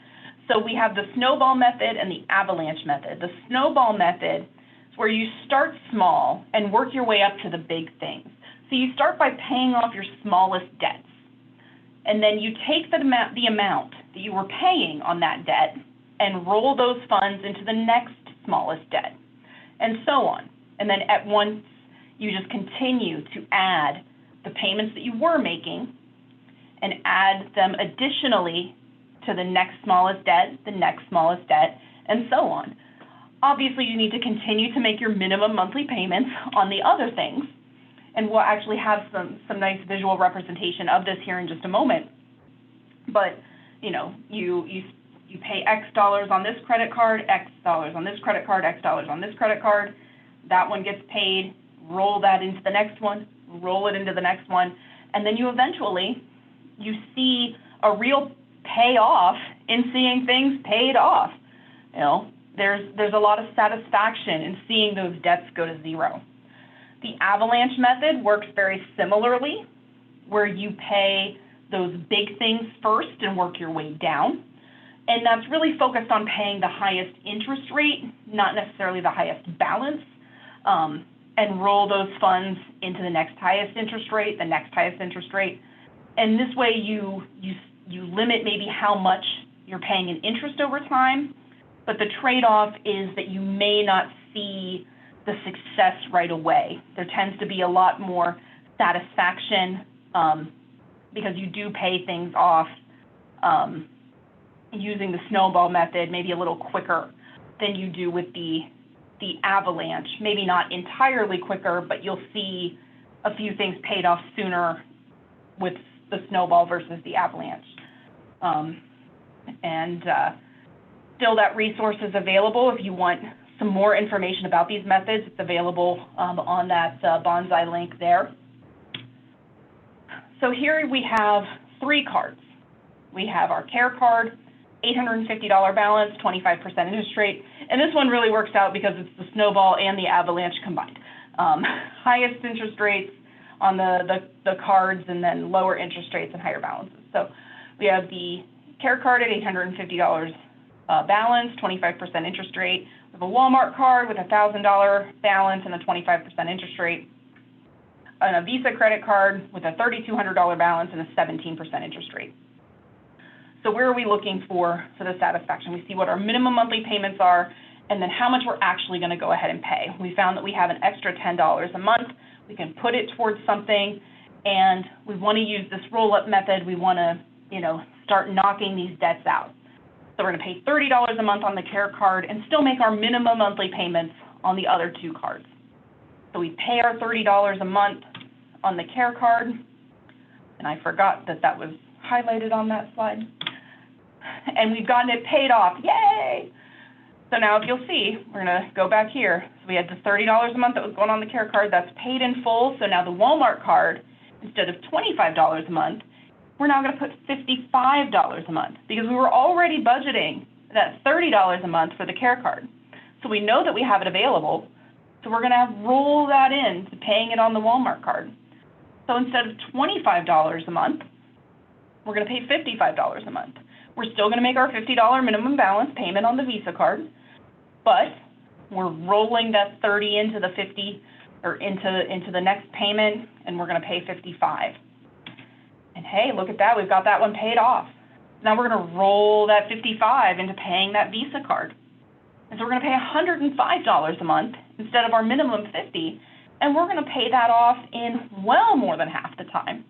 So we have the snowball method and the avalanche method. The snowball method is where you start small and work your way up to the big things. So you start by paying off your smallest debts. And then you take the amount that you were paying on that debt and roll those funds into the next smallest debt, and so on. And then at once, you just continue to add the payments that you were making and add them additionally to the next smallest debt, the next smallest debt, and so on. Obviously, you need to continue to make your minimum monthly payments on the other things, and we'll actually have some nice visual representation of this here in just a moment. But, you know, you pay X dollars on this credit card, X dollars on this credit card, X dollars on this credit card. That one gets paid, roll that into the next one, roll it into the next one, and then you see a real payoff in seeing things paid off. You know, there's a lot of satisfaction in seeing those debts go to zero. The avalanche method works very similarly, where you pay those big things first and work your way down. And that's really focused on paying the highest interest rate, not necessarily the highest balance, and roll those funds into the next highest interest rate, the next highest interest rate. And this way you limit maybe how much you're paying in interest over time, but the trade-off is that you may not see the success right away. There tends to be a lot more satisfaction because you do pay things off using the snowball method maybe a little quicker than you do with the avalanche. Maybe not entirely quicker, but you'll see a few things paid off sooner with the snowball versus the avalanche. Still, that resource is available if you want some more information about these methods. It's available on that Bonsai link there. So here we have 3 cards. We have our care card, $850 balance, 25% interest rate. And this one really works out because it's the snowball and the avalanche combined. Highest interest rates on the cards, and then lower interest rates and higher balances. So we have the care card at $850 balance, 25% interest rate. We have a Walmart card with a $1,000 balance and a 25% interest rate. And a Visa credit card with a $3,200 balance and a 17% interest rate. So where are we looking for the satisfaction? We see what our minimum monthly payments are, and then how much we're actually going to go ahead and pay. We found that we have an extra $10 a month. We can put it towards something, and we want to use this roll-up method. We want to, start knocking these debts out. So we're going to pay $30 a month on the care card and still make our minimum monthly payments on the other two cards. So we pay our $30 a month on the care card, and I forgot that that was highlighted on that slide. And we've gotten it paid off, yay! So now if you'll see, we're gonna go back here. So we had the $30 a month that was going on the care card, that's paid in full. So now the Walmart card, instead of $25 a month, we're now gonna put $55 a month because we were already budgeting that $30 a month for the care card. So we know that we have it available, so we're gonna roll that in to paying it on the Walmart card. So instead of $25 a month, we're gonna pay $55 a month. We're still gonna make our $50 minimum balance payment on the Visa card, but we're rolling that 30 into the 50 or into the next payment, and we're going to pay 55. And hey, look at that, we've got that one paid off. Now we're going to roll that 55 into paying that Visa card. And so we're going to pay $105 a month instead of our minimum 50, and we're going to pay that off in well more than half the time.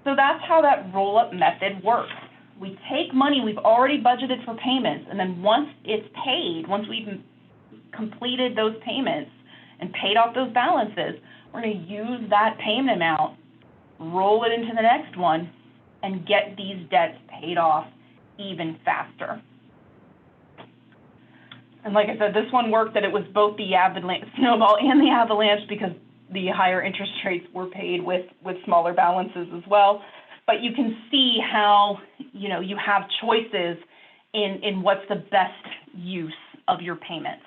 So that's how that roll-up method works. We take money we've already budgeted for payments, and then once it's paid, once we've completed those payments and paid off those balances, we're going to use that payment amount, roll it into the next one, and get these debts paid off even faster. And like I said, this one worked that it was both the snowball and the avalanche because the higher interest rates were paid with smaller balances as well. But you can see how, you know, you have choices in what's the best use of your payments.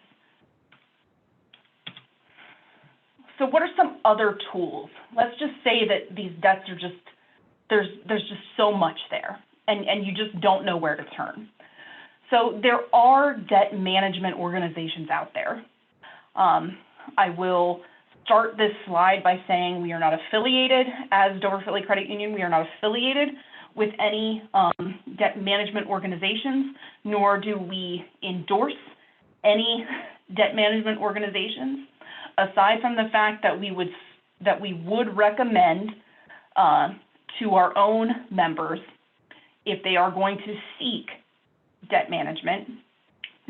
So what are some other tools? Let's just say that these debts are just, there's just so much there, and you just don't know where to turn. So there are debt management organizations out there. I will start this slide by saying we are not affiliated as Dover-Phila Credit Union. We are not affiliated with any debt management organizations, nor do we endorse any debt management organizations, aside from the fact that we would recommend to our own members, if they are going to seek debt management,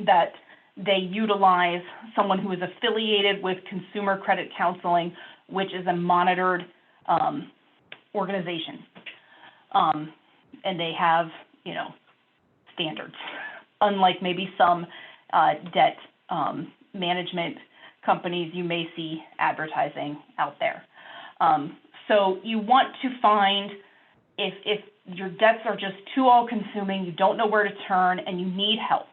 that they utilize someone who is affiliated with Consumer Credit Counseling, which is a monitored organization. And they have, you know, standards, unlike maybe some debt management companies you may see advertising out there. So you want to find, if your debts are just too all-consuming, you don't know where to turn, and you need help,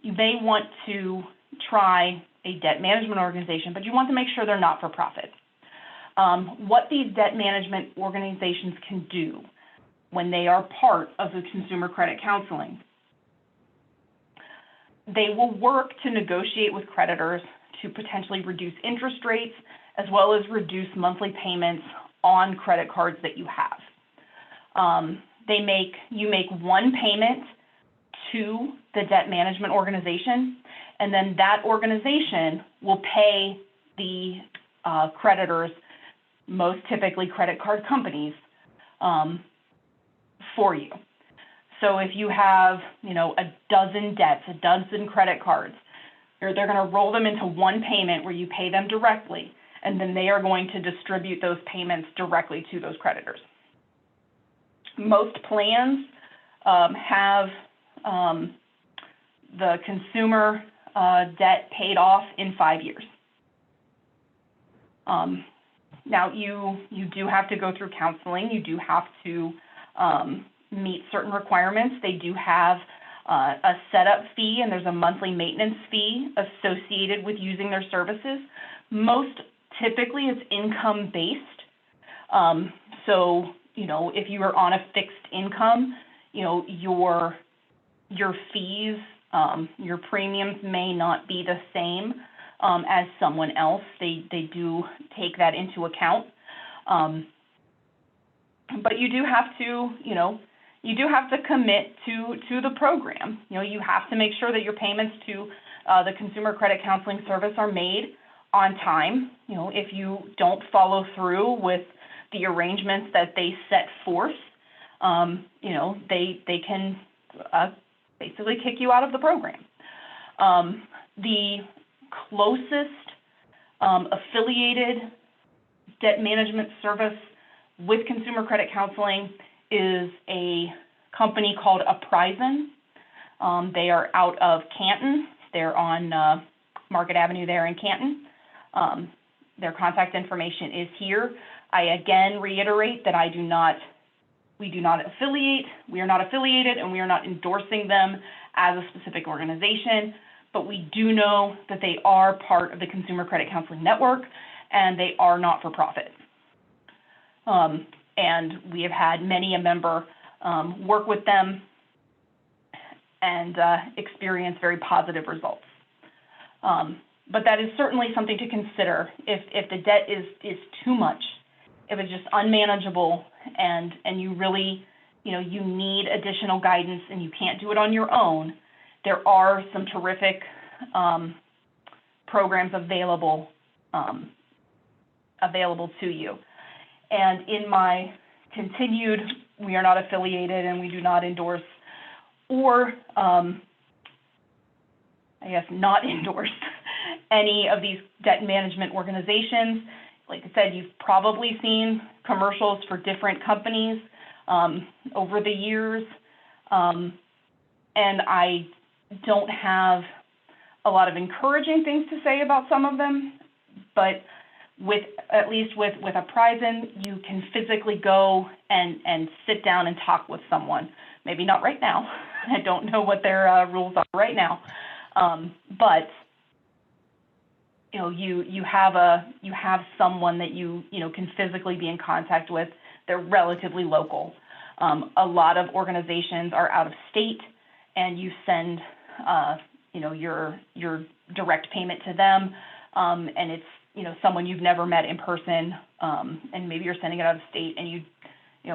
you may want to try a debt management organization, but you want to make sure they're not for profit. What these debt management organizations can do when they are part of the Consumer Credit Counseling, they will work to negotiate with creditors to potentially reduce interest rates as well as reduce monthly payments on credit cards that you have. You make one payment to the debt management organization, and then that organization will pay the creditors, most typically credit card companies, for you. So if you have, you know, a dozen debts, a dozen credit cards, they're going to roll them into one payment where you pay them directly, and then they are going to distribute those payments directly to those creditors. Most plans have the consumer debt paid off in 5 years. Now, you do have to go through counseling. You do have to meet certain requirements. They do have a setup fee, and there's a monthly maintenance fee associated with using their services. Most typically, it's income-based. So, you know, if you are on a fixed income, you know, your fees, your premiums may not be the same as someone else. They do take that into account. But you do have to, you know, you do have to commit to the program. You know, you have to make sure that your payments to the Consumer Credit Counseling Service are made on time. You know, if you don't follow through with the arrangements that they set forth, they can basically kick you out of the program. The closest affiliated debt management service with consumer credit counseling is a company called Apprizin. They are out of Canton. They're on Market Avenue there in Canton. Their contact information is here. I again reiterate that we do not affiliate, we are not affiliated, and we are not endorsing them as a specific organization, but we do know that they are part of the Consumer Credit Counseling Network, and they are not-for-profit. And we have had many a member work with them and experience very positive results. But that is certainly something to consider if the debt is too much, if it's just unmanageable and you really, you need additional guidance and you can't do it on your own. There are some terrific programs available to you. And in my continued, we are not affiliated and we do not endorse or not endorse any of these debt management organizations. Like I said, you've probably seen commercials for different companies over the years, and I don't have a lot of encouraging things to say about some of them, but at least with Apprizin, you can physically go and sit down and talk with someone. Maybe not right now. I don't know what their rules are right now, but you have someone that you can physically be in contact with. They're relatively local. A lot of organizations are out of state, and you send your direct payment to them, and it's someone you've never met in person, and maybe you're sending it out of state, and you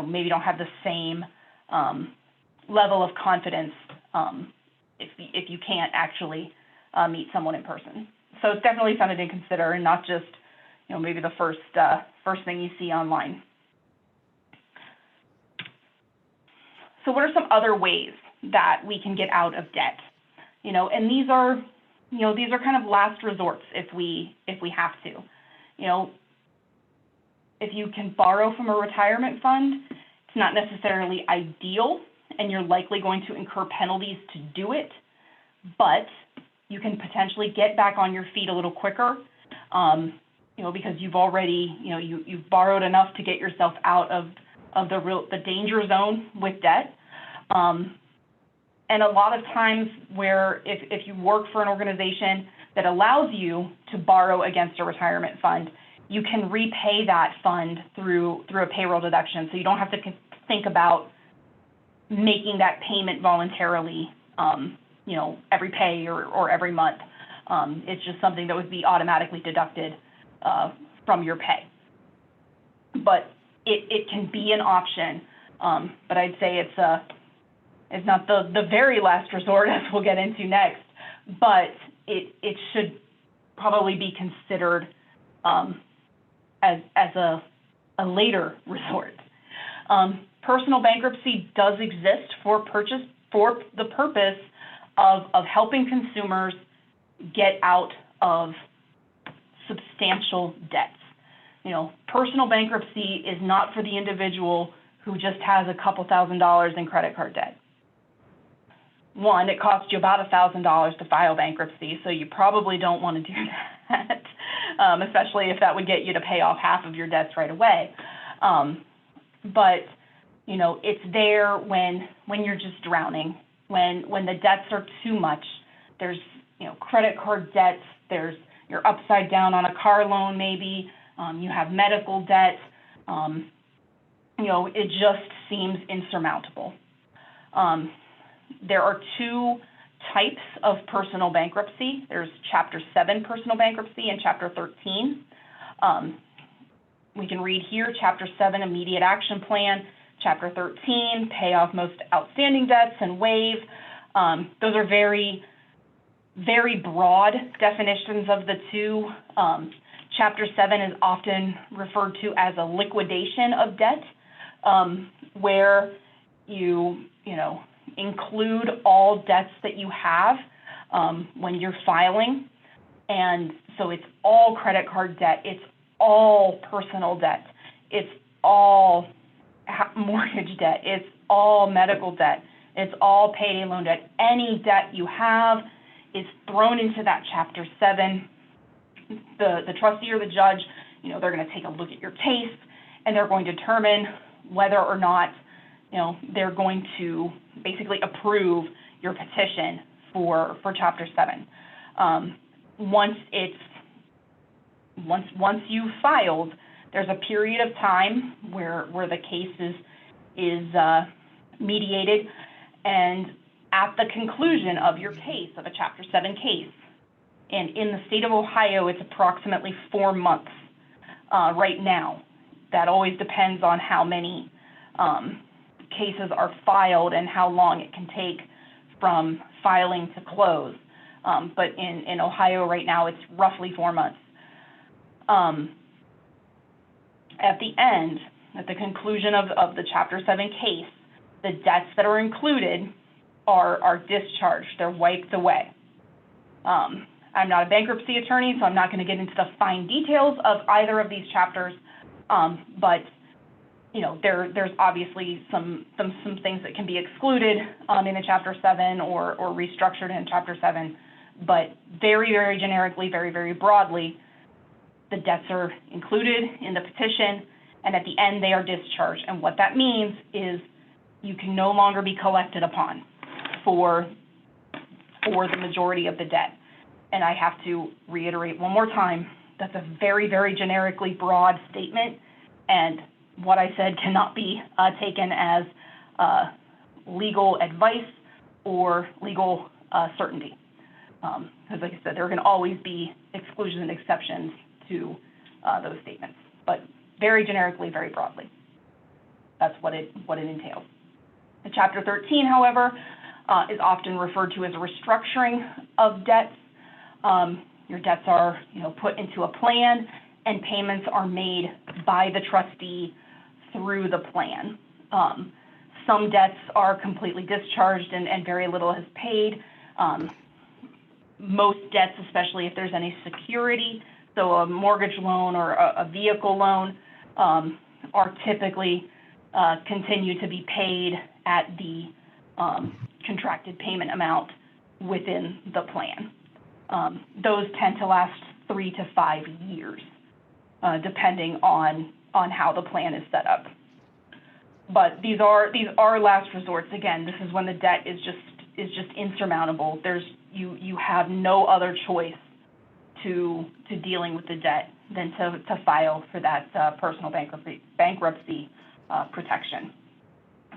maybe don't have the same level of confidence if you can't actually meet someone in person. So it's definitely something to consider, and not just maybe the first thing you see online. So what are some other ways that we can get out of debt? And these are kind of last resorts if we have to. If you can borrow from a retirement fund, it's not necessarily ideal, and you're likely going to incur penalties to do it, but you can potentially get back on your feet a little quicker, because you've already, you've borrowed enough to get yourself out of the danger zone with debt. And a lot of times where if you work for an organization that allows you to borrow against a retirement fund, you can repay that fund through a payroll deduction. So you don't have to think about making that payment voluntarily, every pay or every month. It's just something that would be automatically deducted from your pay. But it can be an option, but I'd say it's not the very last resort, as we'll get into next, but it should probably be considered as a later resort. Personal bankruptcy does exist for the purpose of helping consumers get out of substantial debts. Personal bankruptcy is not for the individual who just has a couple $1,000s in credit card debt. One, it costs you about $1,000 to file bankruptcy, so you probably don't want to do that, especially if that would get you to pay off half of your debts right away. But it's there when you're just drowning, when the debts are too much. There's credit card debts. You're upside down on a car loan maybe. You have medical debt. It just seems insurmountable. There are two types of personal bankruptcy. There's Chapter 7 personal bankruptcy and Chapter 13. We can read here, Chapter 7, immediate action plan. Chapter 13, pay off most outstanding debts and waive. Those are very, very broad definitions of the two. Chapter 7 is often referred to as a liquidation of debt, where you include all debts that you have when you're filing. And so it's all credit card debt, it's all personal debt, it's all mortgage debt, it's all medical debt, it's all payday loan debt. Any debt you have is thrown into that Chapter 7. The trustee or the judge, they're going to take a look at your case, and they're going to determine whether or not, they're going to basically approve your petition for Chapter 7. Once you've filed, there's a period of time where the case is mediated, and at the conclusion of your case, of a Chapter 7 case, and in the state of Ohio, it's approximately 4 months right now. That always depends on how many cases are filed and how long it can take from filing to close. But in Ohio right now, it's roughly 4 months. At the end, at the conclusion of the Chapter 7 case, the debts that are included are discharged. They're wiped away. I'm not a bankruptcy attorney, so I'm not going to get into the fine details of either of these chapters, but there's obviously some things that can be excluded in a Chapter 7 or restructured in Chapter 7, but very, very generically, very, very broadly, the debts are included in the petition, and at the end they are discharged. And what that means is you can no longer be collected upon for the majority of the debt. And I have to reiterate one more time, that's a very, very generically broad statement, and what I said cannot be taken as legal advice or legal certainty. Because like I said, there are going to always be exclusions and exceptions to those statements, but very generically, very broadly. That's what it entails. The Chapter 13, however, is often referred to as a restructuring of debts. Your debts are, put into a plan, and payments are made by the trustee through the plan. Some debts are completely discharged and very little is paid. Most debts, especially if there's any security, so a mortgage loan or a vehicle loan, are typically continue to be paid at the contracted payment amount within the plan. Those tend to last 3 to 5 years, depending on how the plan is set up. But these are last resorts. Again, this is when the debt is just insurmountable. You have no other choice to dealing with the debt than to file for that personal bankruptcy protection.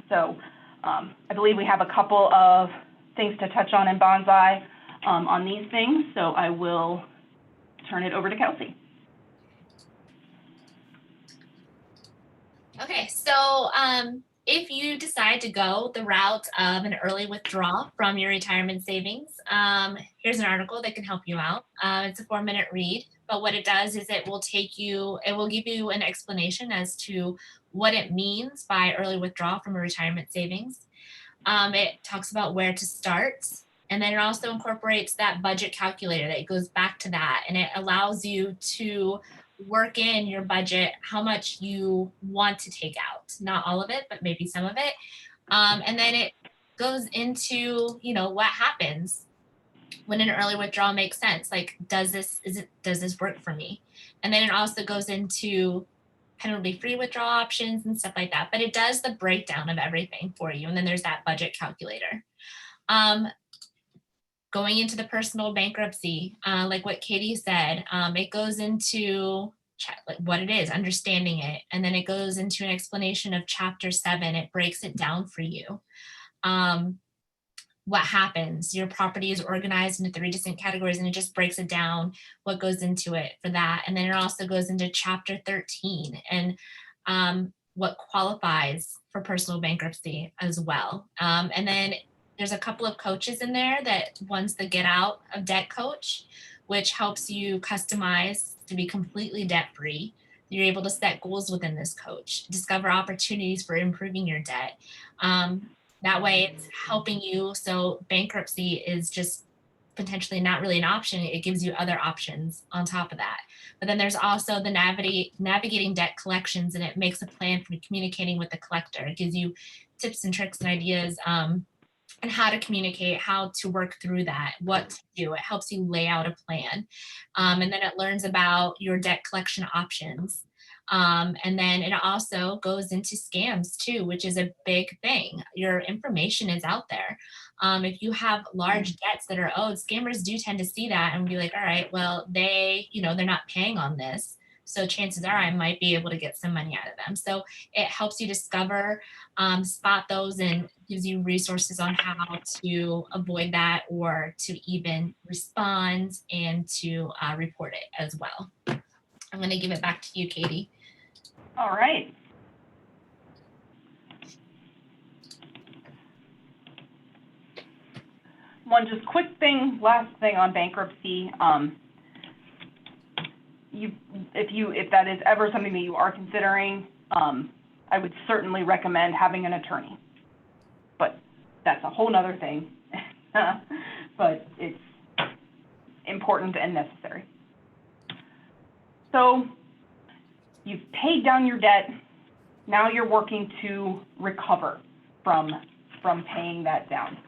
So I believe we have a couple of things to touch on in Bonsai on these things, so I will turn it over to Kelsey. Okay, so if you decide to go the route of an early withdrawal from your retirement savings, here's an article that can help you out. It's a 4-minute read, but what it does is it will give you an explanation as to what it means by early withdrawal from a retirement savings. It talks about where to start, and then it also incorporates that budget calculator that goes back to that, and it allows you to work in your budget how much you want to take out, not all of it, but maybe some of it. And then it goes into, what happens when an early withdrawal makes sense. Like, does this work for me? And then it also goes into penalty-free withdrawal options and stuff like that. But it does the breakdown of everything for you. And then there's that budget calculator. Going into the personal bankruptcy, like what Katy said, it goes into what it is, understanding it, and then it goes into an explanation of Chapter 7. It breaks it down for you. What happens? Your property is organized into 3 distinct categories, and it just breaks it down, what goes into it for that. And then it also goes into Chapter 13 and what qualifies for personal bankruptcy as well. And then there's a couple of coaches in there. One's the Get Out of Debt coach, which helps you customize to be completely debt-free. You're able to set goals within this coach, discover opportunities for improving your debt. That way it's helping you. So bankruptcy is just potentially not really an option. It gives you other options on top of that. But then there's also the navigating debt collections, and it makes a plan for communicating with the collector. It gives you tips and tricks and ideas and how to communicate, how to work through that, what to do. It helps you lay out a plan. And then it learns about your debt collection options. And then it also goes into scams too, which is a big thing. Your information is out there. If you have large debts that are owed, scammers do tend to see that and be like, all right, well, they're not paying on this. So chances are I might be able to get some money out of them. So it helps you discover, spot those, and gives you resources on how to avoid that or to even respond and to report it as well. I'm going to give it back to you, Katie. All right. One just quick thing, last thing on bankruptcy. If that is ever something that you are considering, I would certainly recommend having an attorney. But that's a whole nother thing. But it's important and necessary. So you've paid down your debt. Now you're working to recover from paying that down.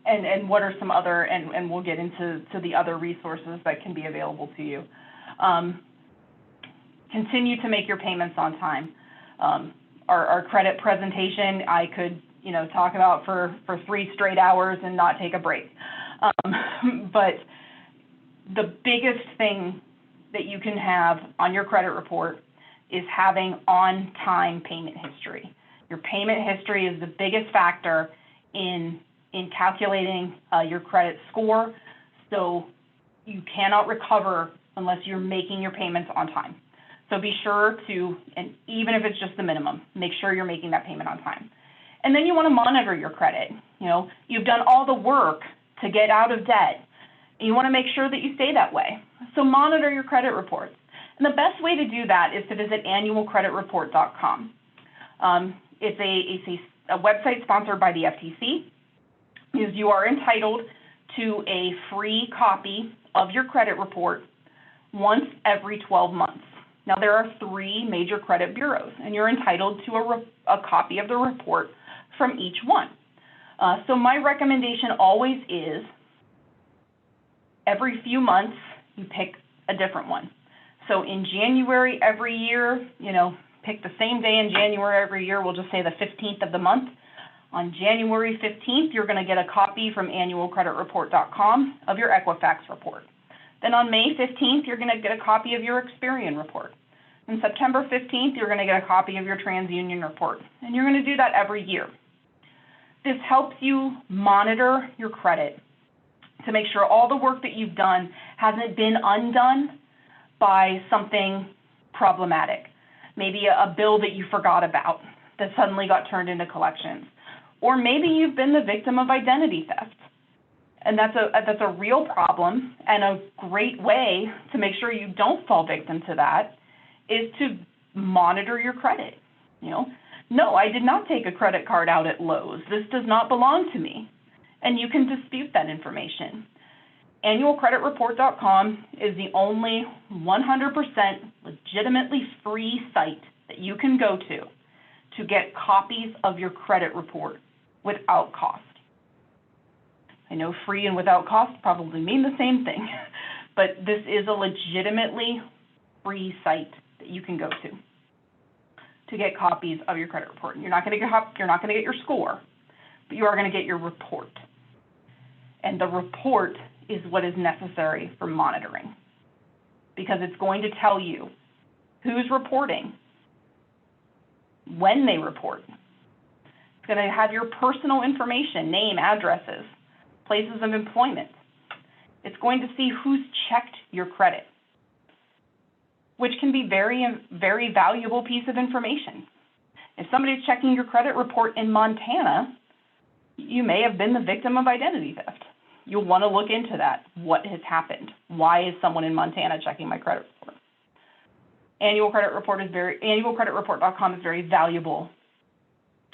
And what are some other, and we'll get into the other resources that can be available to you. Continue to make your payments on time. Our credit presentation, I could talk about for 3 straight hours and not take a break. But the biggest thing that you can have on your credit report is having on-time payment history. Your payment history is the biggest factor in calculating your credit score, so you cannot recover unless you're making your payments on time. So be sure to, and even if it's just the minimum, make sure you're making that payment on time. And then you want to monitor your credit. You've done all the work to get out of debt, and you want to make sure that you stay that way. So monitor your credit reports. And the best way to do that is to visit annualcreditreport.com. It's a website sponsored by the FTC. You are entitled to a free copy of your credit report once every 12 months. Now, there are 3 major credit bureaus, and you're entitled to a copy of the report from each one. So my recommendation always is every few months you pick a different one. So in January every year, pick the same day in January every year. We'll just say the 15th of the month. On January 15th, you're going to get a copy from annualcreditreport.com of your Equifax report. Then on May 15th, you're going to get a copy of your Experian report. On September 15th, you're going to get a copy of your TransUnion report. And you're going to do that every year. This helps you monitor your credit to make sure all the work that you've done hasn't been undone by something problematic. Maybe a bill that you forgot about that suddenly got turned into collections. Or maybe you've been the victim of identity theft. And that's a real problem, and a great way to make sure you don't fall victim to that is to monitor your credit. No, I did not take a credit card out at Lowe's. This does not belong to me. And you can dispute that information. Annualcreditreport.com is the only 100% legitimately free site that you can go to get copies of your credit report without cost. I know free and without cost probably mean the same thing, but this is a legitimately free site that you can go to get copies of your credit report. You're not going to get your score, but you are going to get your report. And the report is what is necessary for monitoring, because it's going to tell you who's reporting, when they report. It's going to have your personal information, name, addresses, places of employment. It's going to see who's checked your credit, which can be very, very valuable piece of information. If somebody's checking your credit report in Montana, you may have been the victim of identity theft. You'll want to look into that. What has happened? Why is someone in Montana checking my credit report? annualcreditreport.com is very valuable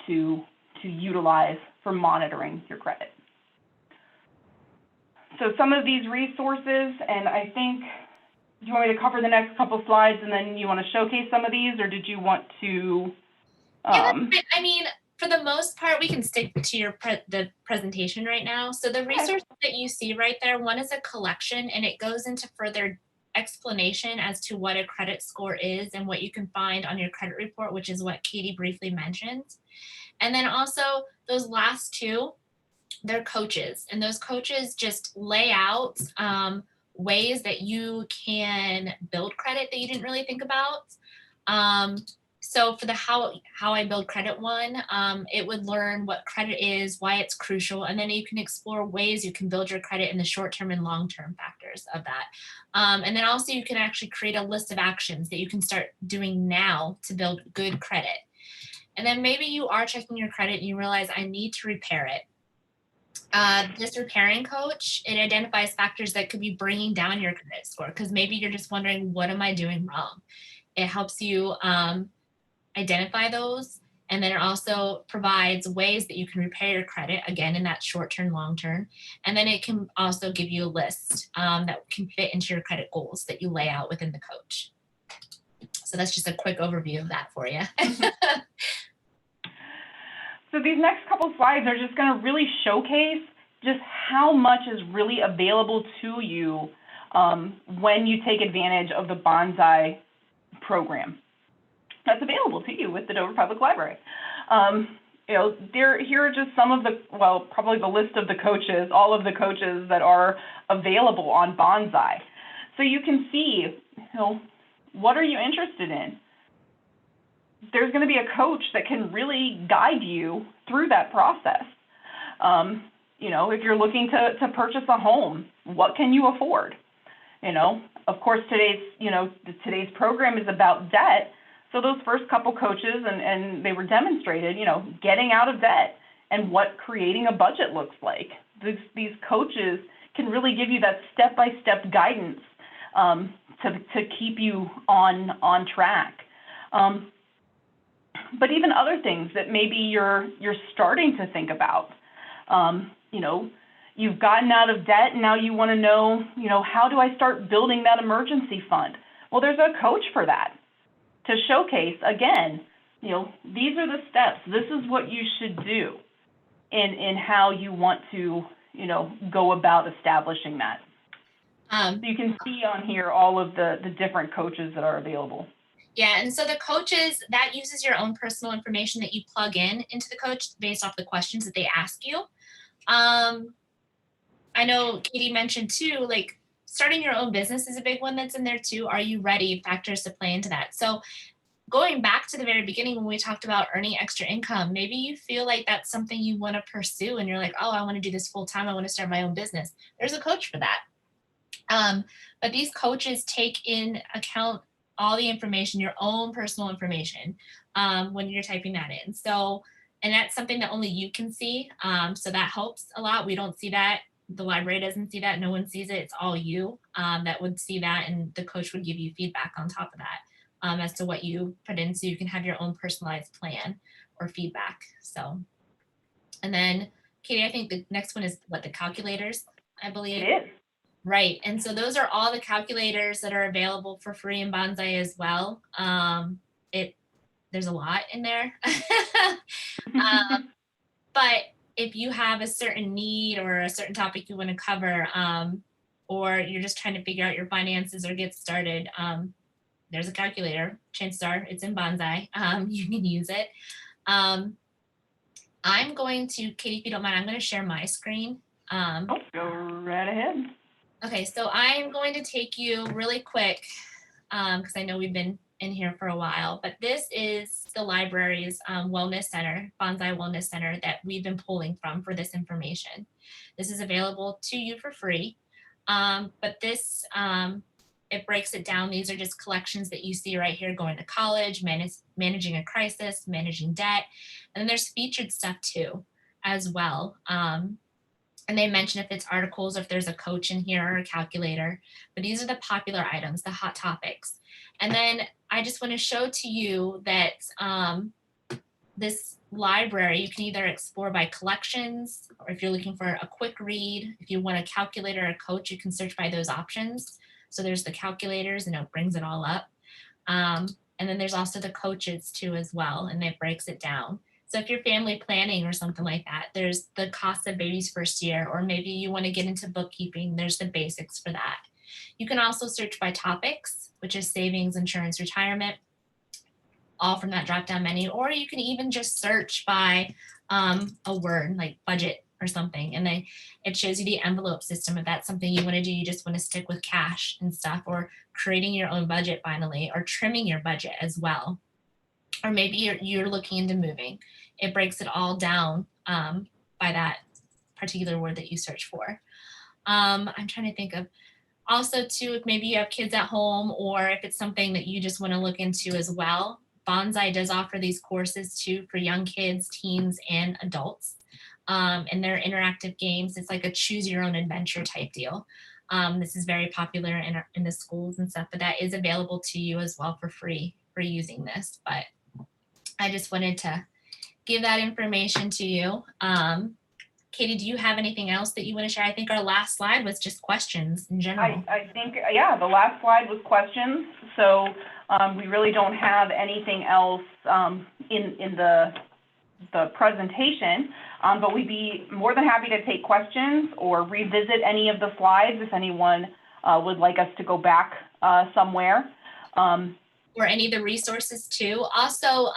to utilize for monitoring your credit. So some of these resources, and I think, do you want me to cover the next couple slides and then you want to showcase some of these, or did you want to? Yeah, I mean, for the most part, we can stick to the presentation right now. So the resources that you see right there, one is a collection, and it goes into further explanation as to what a credit score is and what you can find on your credit report, which is what Katy briefly mentioned. And then also those last two, they're coaches, and those coaches just lay out ways that you can build credit that you didn't really think about. So for the how I build credit one, it would learn what credit is, why it's crucial, and then you can explore ways you can build your credit in the short-term and long-term factors of that. And then also you can actually create a list of actions that you can start doing now to build good credit. And then maybe you are checking your credit and you realize I need to repair it. This repairing coach, it identifies factors that could be bringing down your credit score, because maybe you're just wondering, what am I doing wrong? It helps you identify those, and then it also provides ways that you can repair your credit, again, in that short-term, long-term. And then it can also give you a list that can fit into your credit goals that you lay out within the coach. So that's just a quick overview of that for you. So these next couple slides are just going to really showcase just how much is really available to you when you take advantage of the Bonsai program that's available to you with the Dover Public Library. Here are just some of the, well, probably the list of the coaches, all of the coaches that are available on Bonsai. So you can see, what are you interested in? There's going to be a coach that can really guide you through that process. If you're looking to purchase a home, what can you afford? Of course, today's program is about debt. So those first couple coaches, and they were demonstrated, getting out of debt and what creating a budget looks like. These coaches can really give you that step-by-step guidance to keep you on track. But even other things that maybe you're starting to think about. You've gotten out of debt and now you want to know, how do I start building that emergency fund? Well, there's a coach for that to showcase, again, these are the steps. This is what you should do in how you want to, go about establishing that. So you can see on here all of the different coaches that are available. Yeah, and so the coaches, that uses your own personal information that you plug into the coach based off the questions that they ask you. I know Katy mentioned too, like starting your own business is a big one that's in there too. Are you ready? Factors to play into that. So going back to the very beginning when we talked about earning extra income, maybe you feel like that's something you want to pursue and you're like, oh, I want to do this full time. I want to start my own business. There's a coach for that. But these coaches take in account all the information, your own personal information, when you're typing that in. So, and that's something that only you can see. So that helps a lot. We don't see that. The library doesn't see that. No one sees it. It's all you that would see that. And the coach would give you feedback on top of that as to what you put in. So you can have your own personalized plan or feedback. So, and then Katy, I think the next one is what, the calculators, I believe. It is. Right. And so those are all the calculators that are available for free in Bonsai as well. There's a lot in there. But if you have a certain need or a certain topic you want to cover, or you're just trying to figure out your finances or get started, there's a calculator. Chances are it's in Bonsai. You can use it. I'm going to, Katy, if you don't mind, I'm going to share my screen. Go right ahead. Okay, so I'm going to take you really quick because I know we've been in here for a while, but this is the library's wellness center, Bonsai Wellness Center, that we've been pulling from for this information. This is available to you for free, but this, it breaks it down. These are just collections that you see right here: going to college, managing a crisis, managing debt, and then there's featured stuff too as well. And they mention if it's articles, if there's a coach in here or a calculator. But these are the popular items, the hot topics. And then I just want to show to you that this library, you can either explore by collections, or if you're looking for a quick read, if you want a calculator or a coach, you can search by those options. So there's the calculators and it brings it all up. And then there's also the coaches too as well, and it breaks it down. So if you're family planning or something like that, there's the cost of baby's first year, or maybe you want to get into bookkeeping, there's the basics for that. You can also search by topics, which is savings, insurance, retirement, all from that drop-down menu, or you can even just search by a word like budget or something, and then it shows you the envelope system. If that's something you want to do, you just want to stick with cash and stuff, or creating your own budget finally, or trimming your budget as well. Or maybe you're looking into moving. It breaks it all down by that particular word that you search for. I'm trying to think of also too, if maybe you have kids at home, or if it's something that you just want to look into as well. Bonsai does offer these courses too for young kids, teens, and adults. And they're interactive games. It's like a choose your own adventure type deal. This is very popular in the schools and stuff, but that is available to you as well for free for using this. But I just wanted to give that information to you. Katie, do you have anything else that you want to share? I think our last slide was just questions in general. I think, yeah, the last slide was questions. So we really don't have anything else in the presentation, but we'd be more than happy to take questions or revisit any of the slides if anyone would like us to go back somewhere. Or any of the resources too. Also,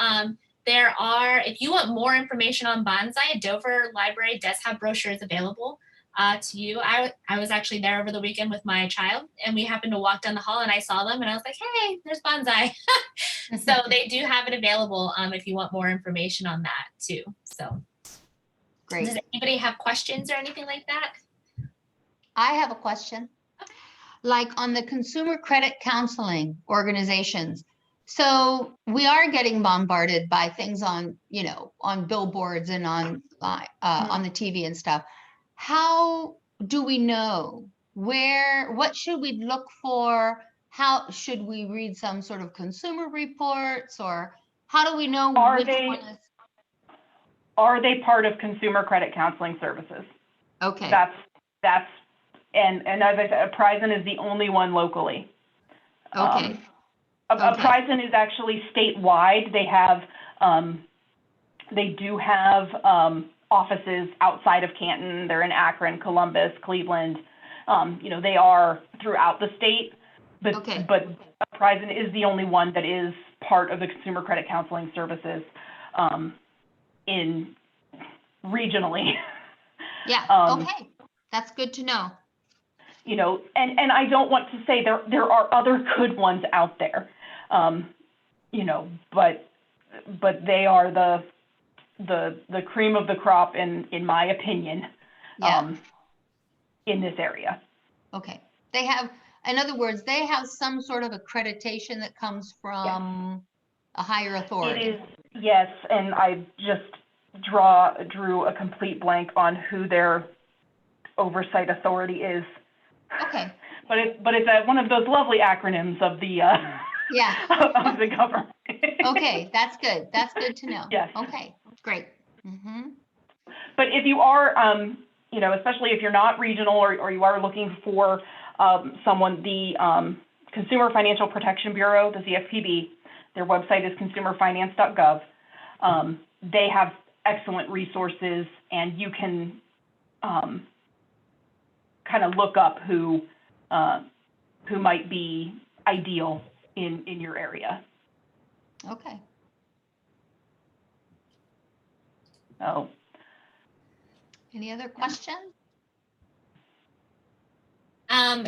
there are, if you want more information on bonsai, Dover Library does have brochures available to you. I was actually there over the weekend with my child, and we happened to walk down the hall and I saw them and I was like, hey, there's bonsai. So they do have it available if you want more information on that too. So Great. Does anybody have questions or anything like that? I have a question. Like on the consumer credit counseling organizations. So we are getting bombarded by things on, on billboards and on the TV and stuff. How do we know what should we look for? How should we read some sort of consumer reports, or how do we know which one is? Are they part of consumer credit counseling services? Okay. That's and as I said, Apprizin is the only one locally. Okay. Apprizin is actually statewide. They do have offices outside of Canton. They're in Akron, Columbus, Cleveland. They are throughout the state, but Apprizin is the only one that is part of the consumer credit counseling services in regionally. Yeah. Okay. That's good to know. And I don't want to say there are other good ones out there, but they are the cream of the crop in my opinion, in this area. Okay. They have, in other words, they have some sort of accreditation that comes from a higher authority. It is, yes, and I just drew a complete blank on who their oversight authority is. Okay. But it's one of those lovely acronyms of the of the government. Okay, that's good. That's good to know. Yes. Okay, great. Mm-hmm. But if you are, especially if you're not regional or you are looking for someone, the Consumer Financial Protection Bureau, the CFPB, their website is consumerfinance.gov. They have excellent resources, and you can kind of look up who might be ideal in your area. Okay. So, any other questions?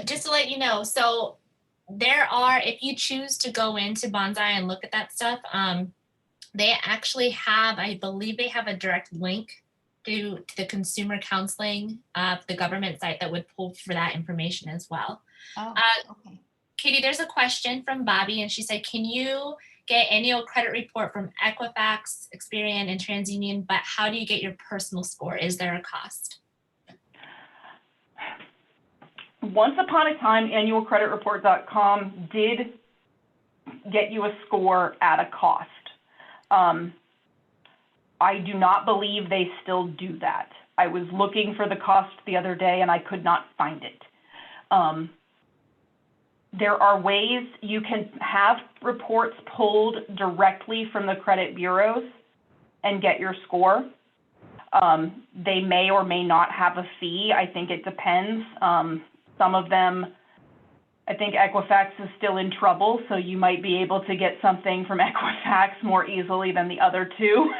Just to let you know, so there are, if you choose to go into Bonsai and look at that stuff, they actually have, I believe they have a direct link to the consumer counseling, the government site that would pull for that information as well. Oh, okay. Katie, there's a question from Bobby, and she said, can you get annual credit report from Equifax, Experian, and TransUnion, but how do you get your personal score? Is there a cost? Once upon a time, annualcreditreport.com did get you a score at a cost. I do not believe they still do that. I was looking for the cost the other day and I could not find it. There are ways you can have reports pulled directly from the credit bureaus and get your score. They may or may not have a fee. I think it depends. Some of them, I think Equifax is still in trouble, so you might be able to get something from Equifax more easily than the other two.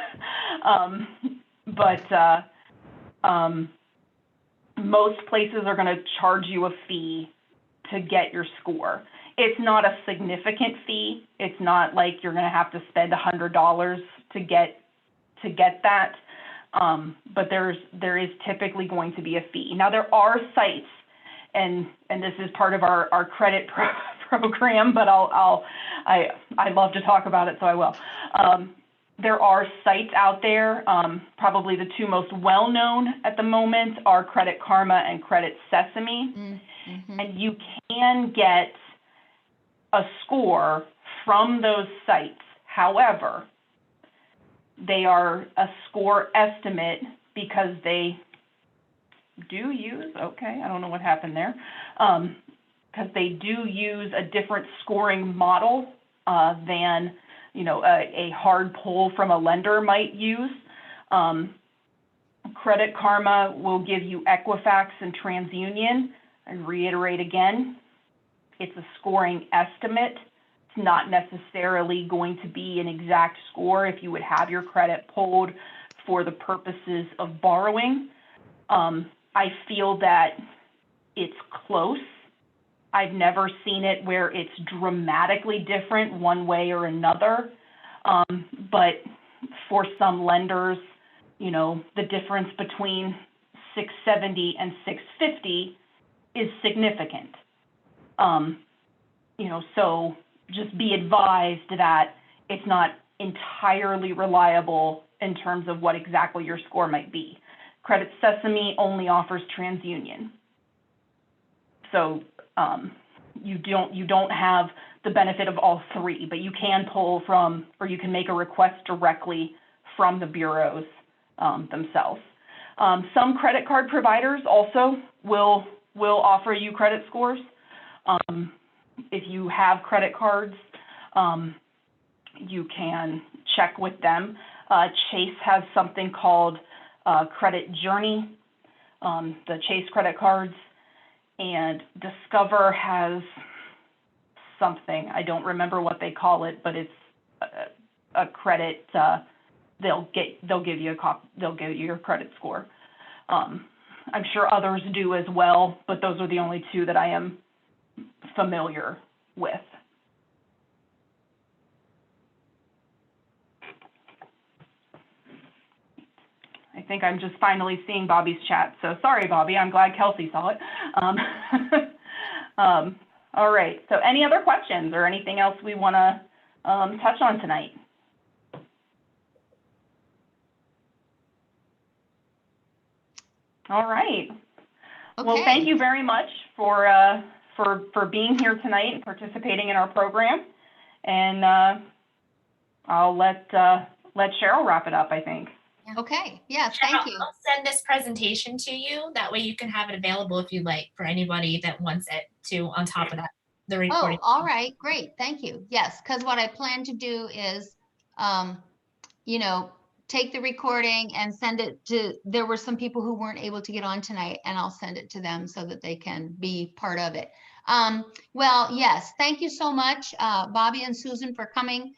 Most places are going to charge you a fee to get your score. It's not a significant fee. It's not like you're going to have to spend $100 to get that. But there is typically going to be a fee. Now there are sites, and this is part of our credit program, but I love to talk about it, so I will. There are sites out there. Probably the two most well-known at the moment are Credit Karma and Credit Sesame. Mm-hmm. And you can get a score from those sites. However, they are a score estimate because they do use, okay, I don't know what happened there, because they do use a different scoring model than a hard pull from a lender might use. Credit Karma will give you Equifax and TransUnion. I reiterate again, it's a scoring estimate. It's not necessarily going to be an exact score if you would have your credit pulled for the purposes of borrowing. I feel that it's close. I've never seen it where it's dramatically different one way or another. But for some lenders, the difference between 670 and 650 is significant. So just be advised that it's not entirely reliable in terms of what exactly your score might be. Credit Sesame only offers TransUnion. So you don't have the benefit of all three, but you can pull from, or you can make a request directly from the bureaus themselves. Some credit card providers also will offer you credit scores. If you have credit cards, you can check with them. Chase has something called Credit Journey, the Chase credit cards, and Discover has something. I don't remember what they call it, but it's a credit. They'll give you your credit score. I'm sure others do as well, but those are the only two that I am familiar with. I think I'm just finally seeing Bobby's chat. So sorry, Bobby. I'm glad Kelsey saw it. All right. So any other questions or anything else we want to touch on tonight? All right. Okay. Well, thank you very much for being here tonight and participating in our program. And I'll let Cheryl wrap it up, I think. Okay. Yes, Cheryl, thank you. I'll send this presentation to you. That way you can have it available if you'd like for anybody that wants it to, on top of that, the recording. Oh, all right. Great. Thank you. Yes, because what I plan to do is, take the recording and send it to, there were some people who weren't able to get on tonight, and I'll send it to them so that they can be part of it. Well, yes, thank you so much, Bobby and Susan, for coming.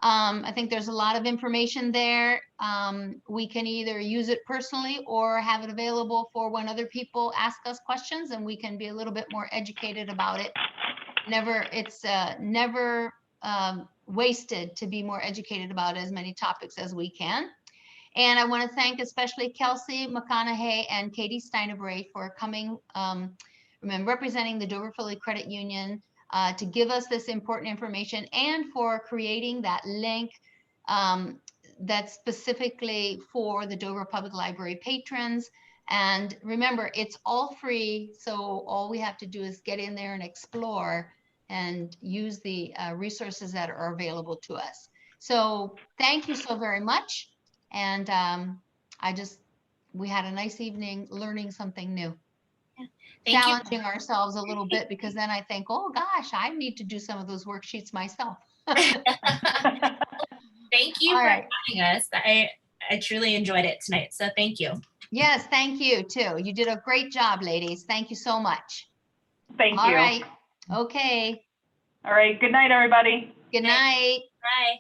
I think there's a lot of information there. We can either use it personally or have it available for when other people ask us questions, and we can be a little bit more educated about it. It's never wasted to be more educated about as many topics as we can. And I want to thank especially Kelsey, McConaha, and Katy Steinebrey for coming, representing the Dover-Phila Credit Union, to give us this important information, and for creating that link that's specifically for the Dover Public Library patrons And remember, it's all free. So all we have to do is get in there and explore and use the resources that are available to us. So thank you so very much. And we had a nice evening learning something new. Thank you. Challenging ourselves a little bit, because then I think, oh gosh, I need to do some of those worksheets myself. Thank you All for right. having us. I truly enjoyed it tonight. So thank you. Yes, thank you too. You did a great job, ladies. Thank you so much. Thank you. All right. Okay. All right. Good night, everybody. Good night. Bye.